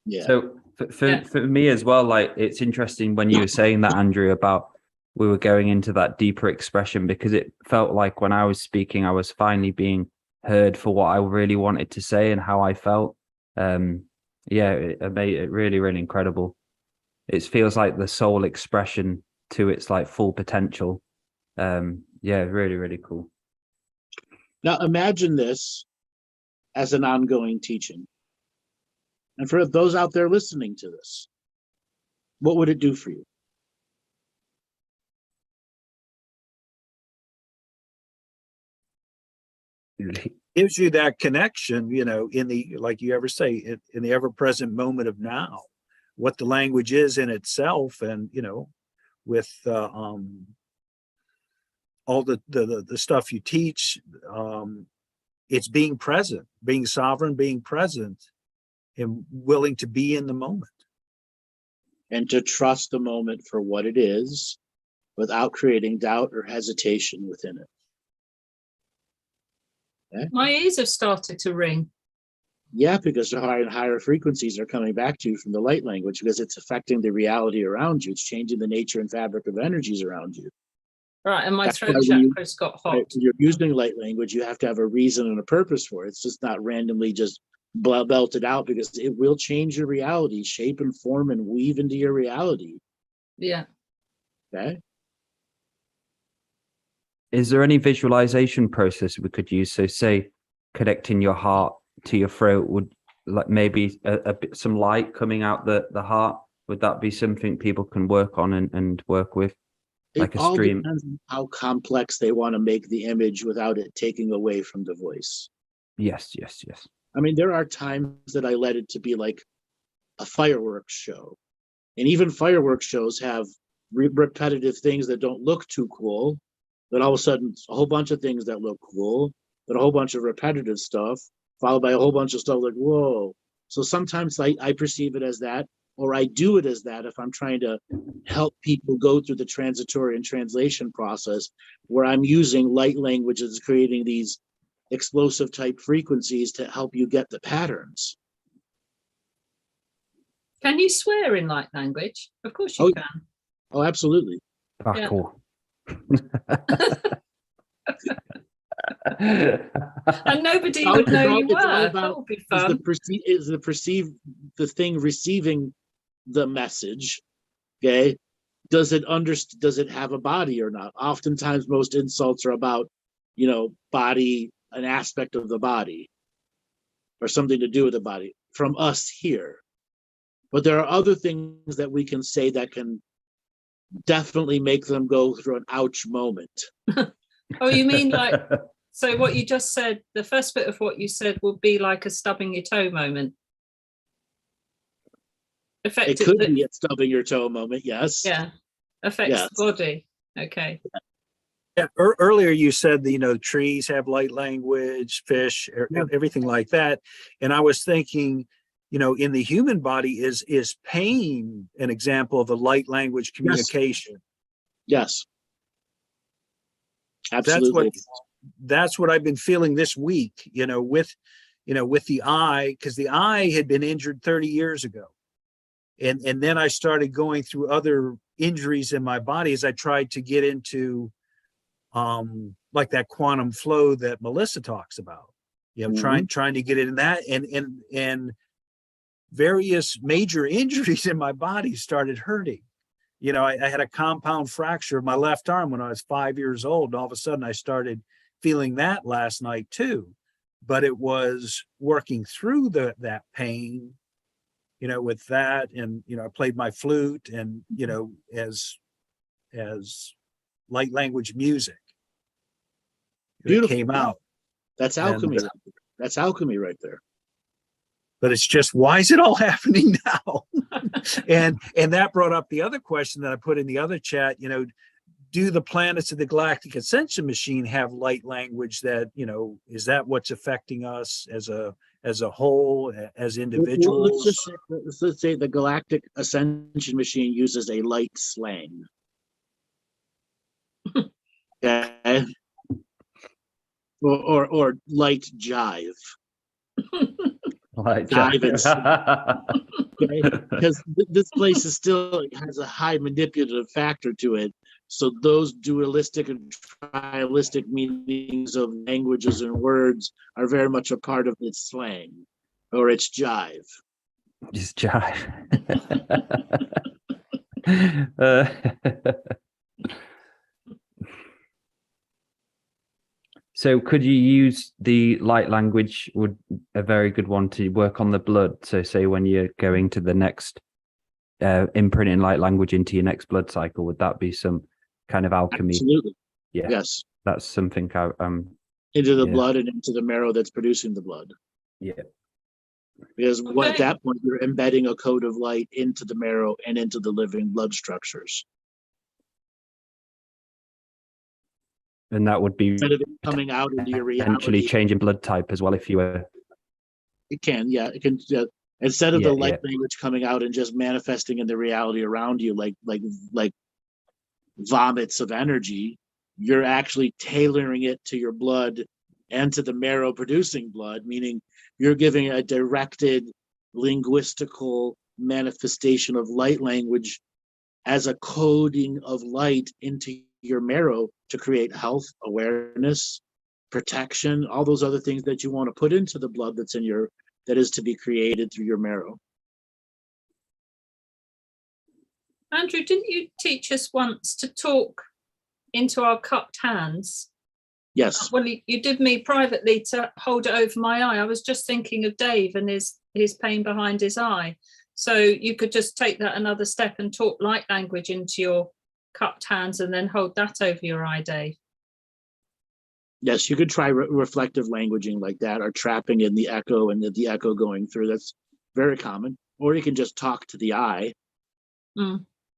S6: Yeah.
S1: So for me as well, like it's interesting when you were saying that, Andrew, about we were going into that deeper expression, because it felt like when I was speaking, I was finally being heard for what I really wanted to say and how I felt. It made it really, really incredible. It feels like the soul expression to its like full potential. Really, really cool.
S6: Now imagine this as an ongoing teaching. And for those out there listening to this, what would it do for you?
S5: Gives you that connection, in the, like you ever say, in the ever-present moment of now, what the language is in itself, and with all the stuff you teach, it's being present, being sovereign, being present, and willing to be in the moment.
S6: And to trust the moment for what it is without creating doubt or hesitation within it. Okay?
S3: My ears have started to ring.
S6: Yeah, because the higher and higher frequencies are coming back to you from the light language, because it's affecting the reality around you. It's changing the nature and fabric of energies around you.
S3: Right, and my
S6: That's
S3: throat
S6: why when
S3: chakra's got hot.
S6: When you're using light language, you have to have a reason and a purpose for it. It's just not randomly just belted out, because it will change your reality, shape and form and weave into your reality.
S3: Yeah.
S6: Okay.
S1: Is there any visualization process we could use? So say connecting your heart to your throat would, like maybe some light coming out the heart Would that be something people can work on and work with? Like
S6: It
S1: a
S6: all
S1: stream?
S6: depends on how complex they want to make the image without it taking away from the voice.
S1: Yes.
S6: I mean, there are times that I let it to be like a fireworks show. And even fireworks shows have repetitive things that don't look too cool. Then all of a sudden, a whole bunch of things that look cool, then a whole bunch of repetitive stuff, followed by a whole bunch of stuff like, whoa. So sometimes I perceive it as that, or I do it as that if I'm trying to help people go through the transitory and translation process, where I'm using light languages, creating these explosive type frequencies to help you get the patterns.
S3: Can you swear in light language? Of course you
S6: Oh,
S3: can.
S6: Oh, absolutely.
S1: Backle.
S3: And nobody
S6: It's
S3: would know
S6: all-
S3: you
S6: it's all
S3: were.
S6: about-
S3: That would be
S6: Is
S3: fun.
S6: the thing receiving the message, okay? Does it have a body or not? Oftentimes most insults are about, body, an aspect of the body, or something to do with the body from us here. But there are other things that we can say that can definitely make them go through an ouch moment.
S3: Oh, you mean like, so what you just said, the first bit of what you said would be like a stubbing your toe moment.
S6: It
S3: Effectively,
S6: could be a stubbing your toe moment, yes.
S3: yeah, affects
S6: Yes.
S3: the body. Okay.
S5: Yeah, earlier you said that, trees have light language, fish,
S6: Yeah.
S5: everything like that. And I was thinking, in the human body is pain an example of a light language communication?
S6: Yes. Absolutely.
S5: That's what I've been feeling this week, with the eye, because the eye had been injured 30 years ago. And then I started going through other injuries in my body as I tried to get into like that quantum flow that Melissa talks about,
S6: Mhm.
S5: trying to get in that, and various major injuries in my body started hurting. I had a compound fracture of my left arm when I was 5 years old, and all of a sudden I started feeling that last night too. But it was working through that pain, with that, and I played my flute, and as light language music. It
S6: Beautiful.
S5: came out.
S6: That's
S5: And,
S6: alchemy. That's alchemy right there.
S5: but it's just, why is it all happening now? and that brought up the other question that I put in the other chat. Do the planets of the Galactic Ascension machine have light language that, is that what's affecting us as a whole, as individuals?
S6: Let's say the Galactic Ascension machine uses a light slang. Okay. Or light jive.
S1: Like
S6: Dive okay? Because this place has a high manipulative factor to it. So those dualistic and trialistic meanings of languages and words are very much a part of its slang or its jive.
S1: Just jive. So could you use the light language, would a very good one to work on the blood? So say when you're going to the next imprinting light language into your next blood cycle, would that be some kind of alchemy?
S6: Absolutely.
S1: Yeah.
S6: Yes.
S1: That's something
S6: Into the
S1: yeah.
S6: blood and into the marrow that's producing the blood.
S1: Yeah.
S6: Because
S3: Okay.
S6: at that point, you're embedding a code of light into the marrow and into the living blood structures.
S1: And that would be
S6: Instead of it coming out into your
S1: potentially
S6: reality,
S1: changing blood type as well if you were.
S6: it can. Instead of
S1: Yeah,
S6: the light
S1: yeah.
S6: language coming out and just manifesting in the reality around you, like vomits of energy, you're actually tailoring it to your blood and to the marrow producing blood, meaning you're giving a directed linguistical manifestation of light language as a coding of light into your marrow to create health, awareness, protection, all those other things that you want to put into the blood that is to be created through your marrow.
S3: Andrew, didn't you teach us once to talk into our cupped hands?
S6: Yes.
S3: Well, you did me privately to hold it over my eye. I was just thinking of Dave and his pain behind his eye. So you could just take that another step and talk light language into your cupped hands and then hold that over your eye, Dave.
S6: Yes, you could try reflective languaging like that, or trapping in the echo and the echo going through. That's very common. Or you can just talk to the eye,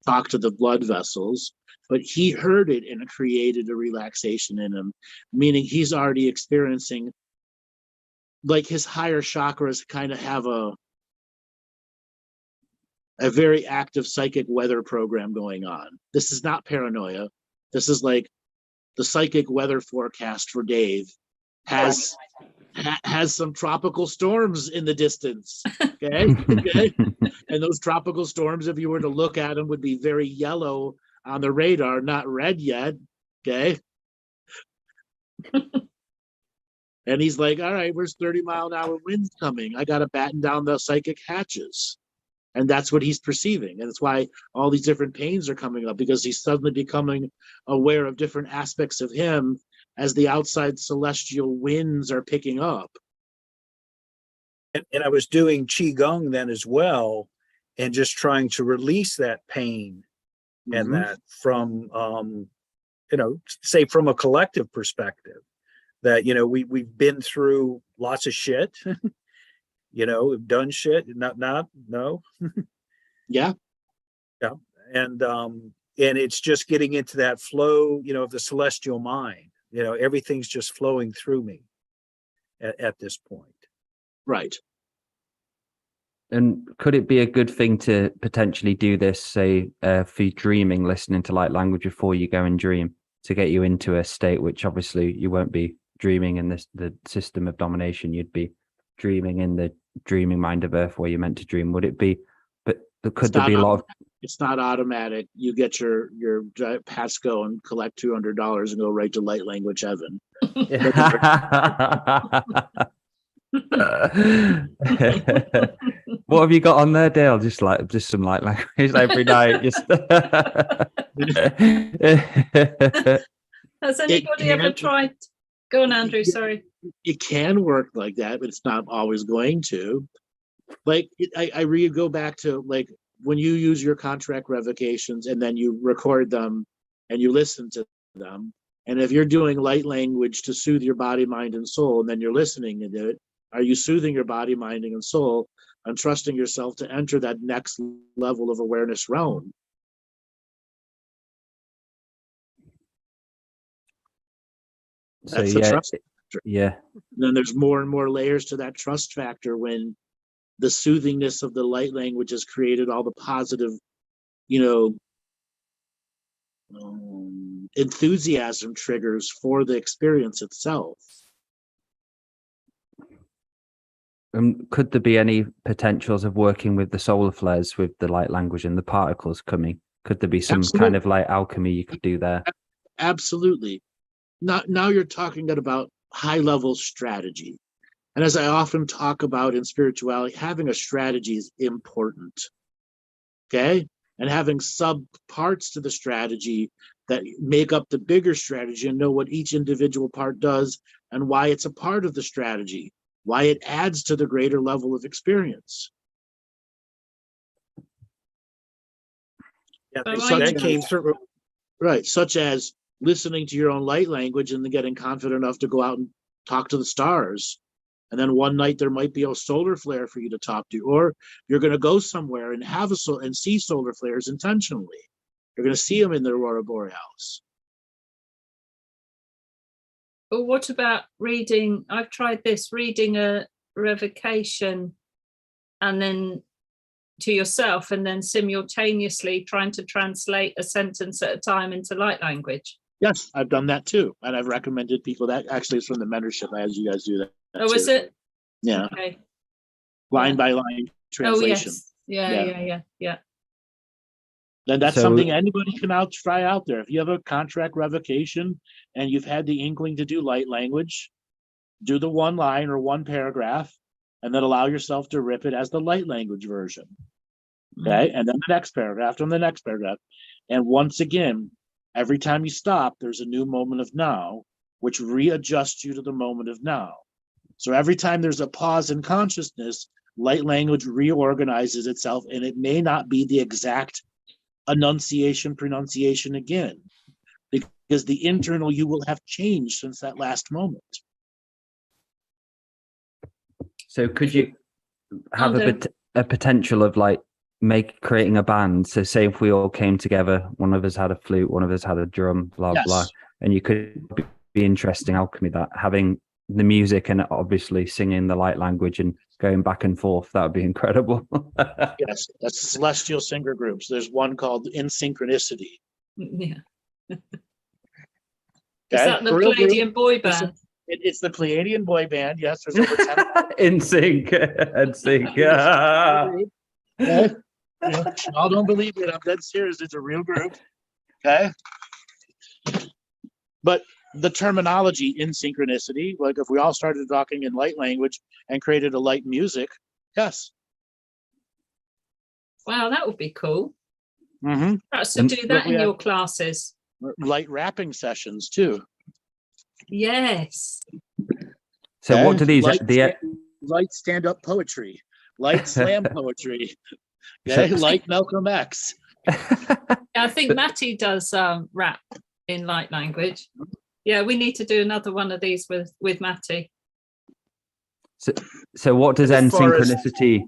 S6: talk to the blood vessels. But he heard it and it created a relaxation in him, meaning he's already experiencing, like, his higher chakras kind of have a very active psychic weather program going on. This is not paranoia. This is like the psychic weather forecast for Dave has some tropical storms in the distance. Okay. Okay. And those tropical storms, if you were to look at them, would be very yellow on the radar, not red yet. Okay. And he's like, all right, where's 30-mile-an-hour winds coming? I got to batten down the psychic hatches. And that's what he's perceiving. And that's why all these different pains are coming up, because he's suddenly becoming aware of different aspects of him as the outside celestial winds are picking up.
S5: And I was doing Qigong then as well, and just trying to release that pain and that from, say from a collective perspective, that, we've been through lots of shit, we've done shit, no.
S6: Yeah.
S5: Yeah. And it's just getting into that flow, of the celestial mind, everything's just flowing through me at this point.
S6: Right.
S1: And could it be a good thing to potentially do this, say, for dreaming, listening to light language before you go and dream, to get you into a state which obviously you won't be dreaming in the system of domination, you'd be dreaming in the dreaming mind of Earth where you're meant to dream? Would it be, but could there be a lot of...
S6: It's not automatic. You get your Pasco and collect $200 and go right to light language heaven.
S1: What have you got on there, Dale? Just some light language every night.
S3: Has anybody ever tried? Go on, Andrew. Sorry.
S6: It can work like that, but it's not always going to. Like, I go back to, like, when you use your contract revocations and then you record them and you listen to them, and if you're doing light language to soothe your body, mind, and soul, and then you're listening to it, are you soothing your body, mind, and soul and trusting yourself to enter that next level of awareness realm? That's the trust factor.
S1: Yeah.
S6: And then there's more and more layers to that trust factor when the soothingness of the light language has created all the positive, enthusiasm triggers for the experience itself.
S1: Could there be any potentials of working with the solar flares with the light language and the particles coming? Could there be some kind of like alchemy you could do there?
S6: Absolutely. Now you're talking about high-level strategy. And as I often talk about in spirituality, having a strategy is important. Okay? And having sub-parts to the strategy that make up the bigger strategy and know what each individual part does and why it's a part of the strategy, why it adds to the greater level of experience.
S5: Yeah, that came through.
S6: Right, such as listening to your own light language and then getting confident enough to go out and talk to the stars. And then one night there might be a solar flare for you to talk to, or you're going to go somewhere and have and see solar flares intentionally. You're going to see them in the Aurora Borealis.
S3: But what about reading? I've tried this, reading a revocation and then to yourself, and then simultaneously trying to translate a sentence at a time into light language.
S6: Yes, I've done that too. And I've recommended people that. Actually, it's from the mentorship as you guys do that.
S3: Oh, is it?
S6: Yeah.
S3: Okay.
S6: Line by line translation.
S3: Oh, yes. Yeah.
S6: Then that's something anybody can try out there. If you have a contract revocation and you've had the inkling to do light language, do the one line or one paragraph, and then allow yourself to rip it as the light language version. Okay. And then the next paragraph and the next paragraph. And once again, every time you stop, there's a new moment of now, which readjusts you to the moment of now. So every time there's a pause in consciousness, light language reorganizes itself, and it may not be the exact pronunciation again, because the internal you will have changed since that last moment.
S1: So could you have a potential of like creating a band? So say if we all came together, one of us had a flute, one of us had a drum, blah,
S6: Yes.
S1: blah, and you could be interesting alchemy, that having the music and obviously singing the light language and going back and forth, that would be incredible.
S6: Yes, that's celestial singer groups. There's one called In Synchronicity.
S3: Yeah. Is
S6: Okay?
S3: that the
S6: For real group,
S3: Palladian boy band?
S6: it's the Pleiadian boy band. Yes, there's over 10.
S1: In sync and sync.
S6: Okay? Yeah, y'all don't believe it. I'm dead serious. It's a real group. Okay. But the terminology in synchronicity, like if we all started talking in light language and created a light music, yes.
S3: Wow, that would be cool.
S6: Mm-hmm.
S3: Perhaps to do that
S6: we
S3: in
S6: have-
S3: your classes.
S6: Light rapping sessions too.
S3: Yes.
S1: So
S6: Okay?
S1: what do these
S6: light stand-up poetry, light slam poetry,
S1: So-
S6: okay? Light Malcolm X.
S3: I think Maty does rap in light language. Yeah, we need to do another one of these with Maty.
S1: So what does
S5: As
S1: end
S5: far as-
S1: synchronicity,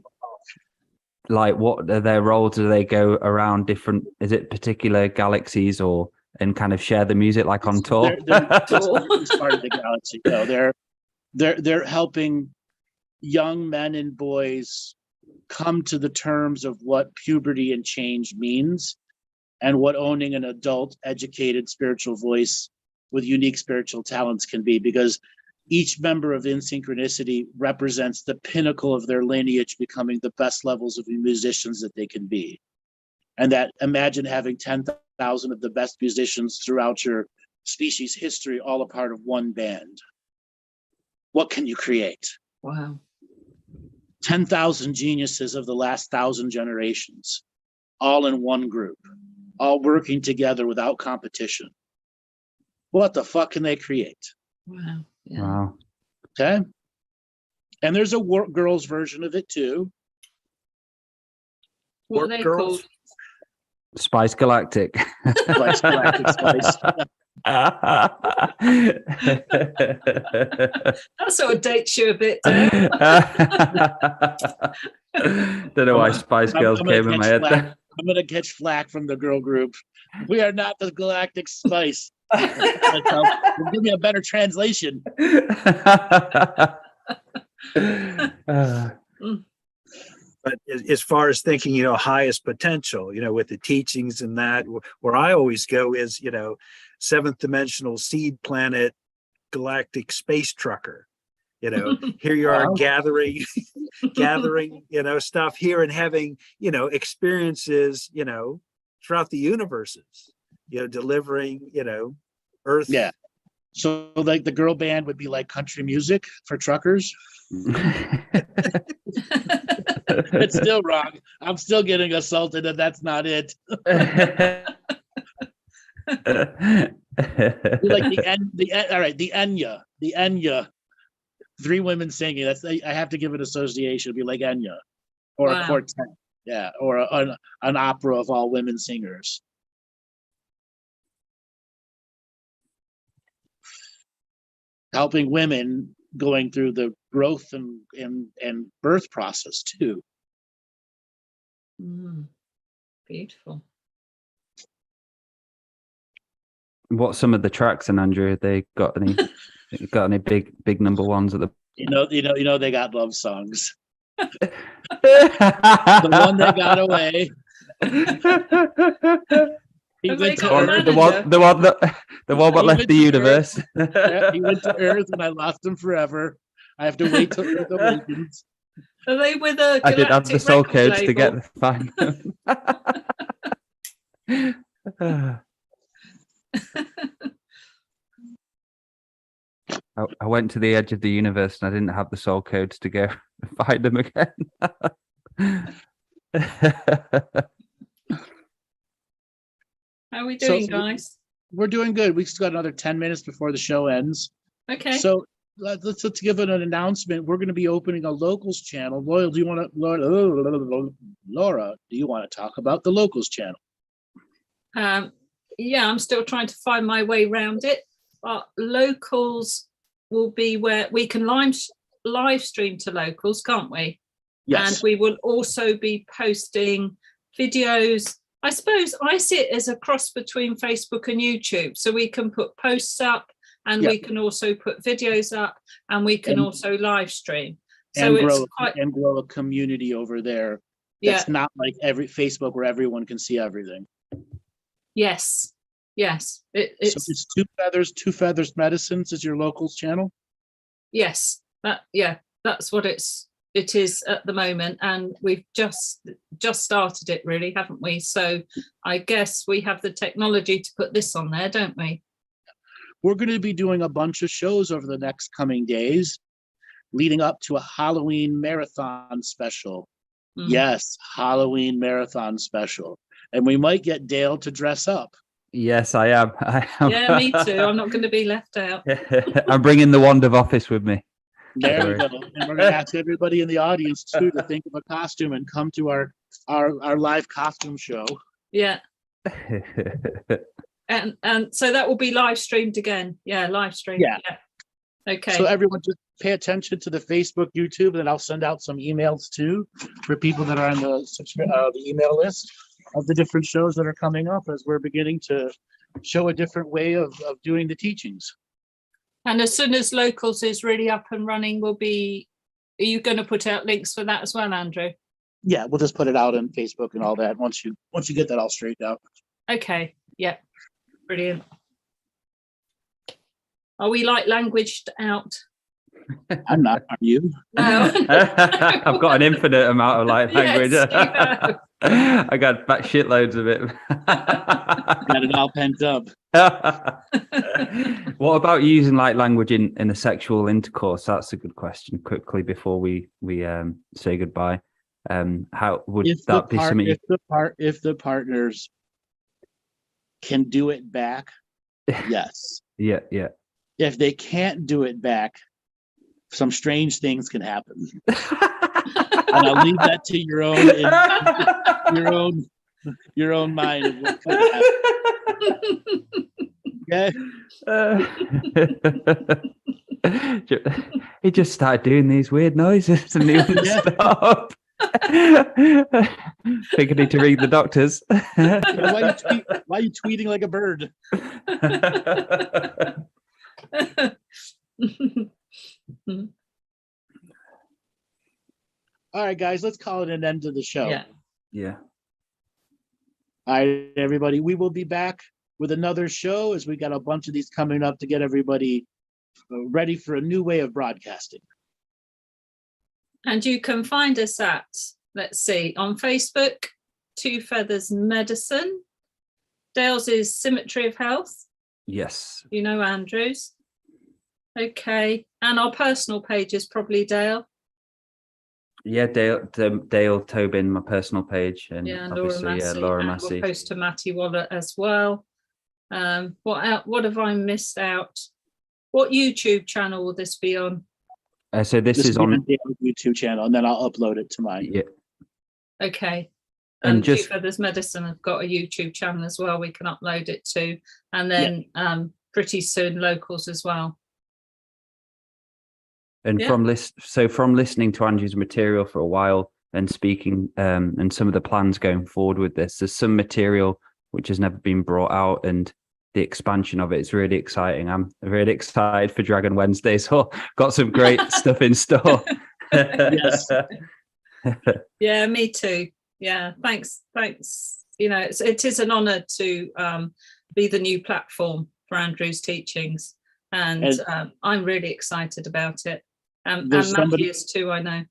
S1: like what are their roles? Do they go around different, is it particular galaxies and kind of share the music like on tour?
S6: They're part of the galaxy. No, they're helping young men and boys come to the terms of what puberty and change means, and what owning an adult, educated spiritual voice with unique spiritual talents can be, because each member of In Synchronicity represents the pinnacle of their lineage, becoming the best levels of musicians that they can be. And that, imagine having 10,000 of the best musicians throughout your species history, all a part of one band. What can you create?
S3: Wow.
S6: 10,000 geniuses of the last 1,000 generations, all in one group, all working together without competition. What the fuck can they create?
S3: Wow. Yeah.
S1: Wow.
S6: Okay. And there's a girls version of it too.
S3: What are
S5: Work
S3: they
S5: girls?
S3: called?
S1: Spice Galactic.
S6: Like Galactic Spice.
S3: That sort of dates you a bit, Dave.
S1: Don't know why Spice Girls
S6: I'm gonna
S1: came in my
S6: catch
S1: head.
S6: flack. I'm gonna catch flack from the girl group. We are not the Galactic Spice. Give me a better translation.
S5: But as far as thinking, highest potential, with the teachings and that, where I always go is, seventh dimensional seed planet, galactic space trucker. Here you are
S6: Wow.
S5: gathering, stuff here and having, experiences, throughout the universes, delivering, Earth.
S6: Yeah. So like the girl band would be like country music for truckers. It's still wrong. I'm still getting assaulted, and that's not it. Like the Enya. 3 women singing. I have to give it association. It'd be like Enya, or
S3: Wow.
S6: a quartet, yeah, or an opera of all women singers. Helping women going through the growth and birth process too.
S3: Beautiful.
S1: What's some of the tracks, and Andrew? They got any big number ones at the?
S6: They got love songs. The one that got away. He
S3: Have
S6: went
S3: they
S6: to
S3: got a
S6: Earth.
S1: The one that left the universe.
S6: Yeah, he went to Earth, and I lost him forever. I have to wait till Earth awakens.
S3: Are they with a
S1: I didn't have the
S3: Galactic
S1: soul
S3: record
S1: codes to
S3: label?
S1: get the find them. I went to the edge of the universe and I didn't have the soul codes to go find them again.
S3: How are we
S6: So-
S3: doing, guys?
S6: We're doing good. We still got another 10 minutes before the show ends.
S3: Okay.
S6: So let's give it an announcement. We're going to be opening a locals channel. Laura, do you want to talk about the locals channel?
S3: Yeah, I'm still trying to find my way around it, but locals will be where we can live stream to locals, can't we?
S6: Yes.
S3: And we will also be posting videos. I suppose I see it as a cross between Facebook and YouTube. So we can put posts up, and we can also put videos up, and we can also live stream. So
S6: and grow a community over there. That's not like every Facebook where everyone can see everything.
S3: Yes. So
S6: it's Two Feathers Medicines is your locals channel.
S3: Yes. That's what it is at the moment, and we've just started it, really, haven't we? So I guess we have the technology to put this on there, don't we?
S6: We're going to be doing a bunch of shows over the next coming days, leading up to a Halloween marathon special. Yes, Halloween marathon special. And we might get Dale to dress up.
S1: Yes, I am.
S3: Yeah, me too. I'm not going to be left out.
S1: I'm bringing the wand of office with me.
S6: There we go. And we're going to ask everybody in the audience too to think of a costume and come to our live costume show.
S3: Yeah. And so that will be live streamed again. Yeah, live streamed. Yeah. Okay.
S6: So everyone just pay attention to the Facebook, YouTube, and I'll send out some emails too for people that are on the email list of the different shows that are coming up as we're beginning to show a different way of doing the teachings.
S3: And as soon as locals is really up and running, are you going to put out links for that as well, Andrew?
S6: Yeah, we'll just put it out on Facebook and all that once you get that all straightened out.
S3: Okay. Yeah. Brilliant. Are we languaged out?
S6: I'm not. Are you?
S3: No.
S1: I've got an infinite amount of language.
S3: Yes,
S1: I got back shitloads of it.
S6: Got it all pent up.
S1: What about using language in a sexual intercourse? That's a good question. Quickly before we say goodbye, how would that be something?
S6: If the partners can do it back, yes.
S1: Yeah.
S6: If they can't do it back, some strange things can happen. And I'll leave that to your own mind of what could happen. Okay.
S1: He just started doing these weird noises and he wouldn't stop. Think I need to read the doctors.
S6: Why are you tweeting like a bird? All right, guys, let's call it an end to the show.
S1: Yeah.
S6: All right, everybody, we will be back with another show as we got a bunch of these coming up to get everybody ready for a new way of broadcasting.
S3: And you can find us at, let's see, on Facebook, Two Feathers Medicine. Dale's is Symmetry of Health.
S1: Yes.
S3: You know Andrew's. Okay. And our personal page is probably Dale.
S1: Yeah, Dale Tobin, my personal page, and obviously Laura Massey.
S3: We'll post to Maty Waller as well. What have I missed out? What YouTube channel will this be on?
S1: So this is on
S6: Dale's YouTube channel, and then I'll upload it to mine.
S1: Yeah.
S3: Okay.
S1: And
S3: Two Feathers Medicine have got a YouTube channel as well. We can upload it to, and then pretty soon locals as well.
S1: And from listening to Andrew's material for a while and speaking and some of the plans going forward with this, there's some material which has never been brought out, and the expansion of it is really exciting. I'm really excited for Dragon Wednesday, so got some great stuff in store.
S6: Yes.
S3: Yeah, me too. Yeah, thanks. You know, it is an honor to be the new platform for Andrew's teachings, and I'm really excited about it. And Matthew is too, I know.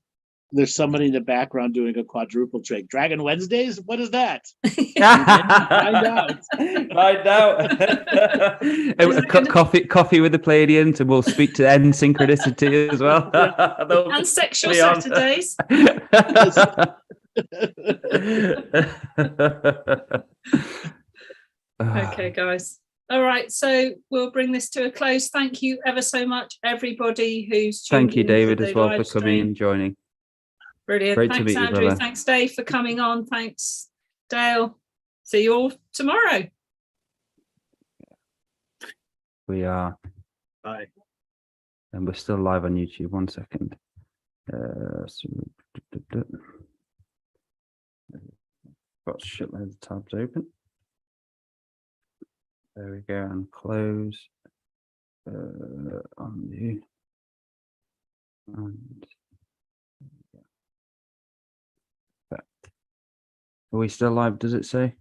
S6: There's somebody in the background doing a quadruple trick. Dragon Wednesdays? What is that?
S1: Find out. Coffee with the Pleiadians, and we'll speak to end synchronicity as well.
S3: And sexual Saturdays. Okay, guys. All right, so we'll bring this to a close. Thank you ever so much, everybody who's
S1: Thank
S3: tuned
S1: you,
S3: into
S1: David,
S3: the
S1: as well
S3: live
S1: for coming
S3: stream.
S1: and joining.
S3: Brilliant.
S1: Great to
S3: Thanks,
S1: meet you,
S3: Andrew.
S1: brother.
S3: Thanks, Dave, for coming on. Thanks, Dale. See you all tomorrow.
S1: We are,
S5: Bye.
S1: and we're still live on YouTube. 1 second. Got shitloads of tabs open. There we go, and close. Undo. And are we still live? Does it say?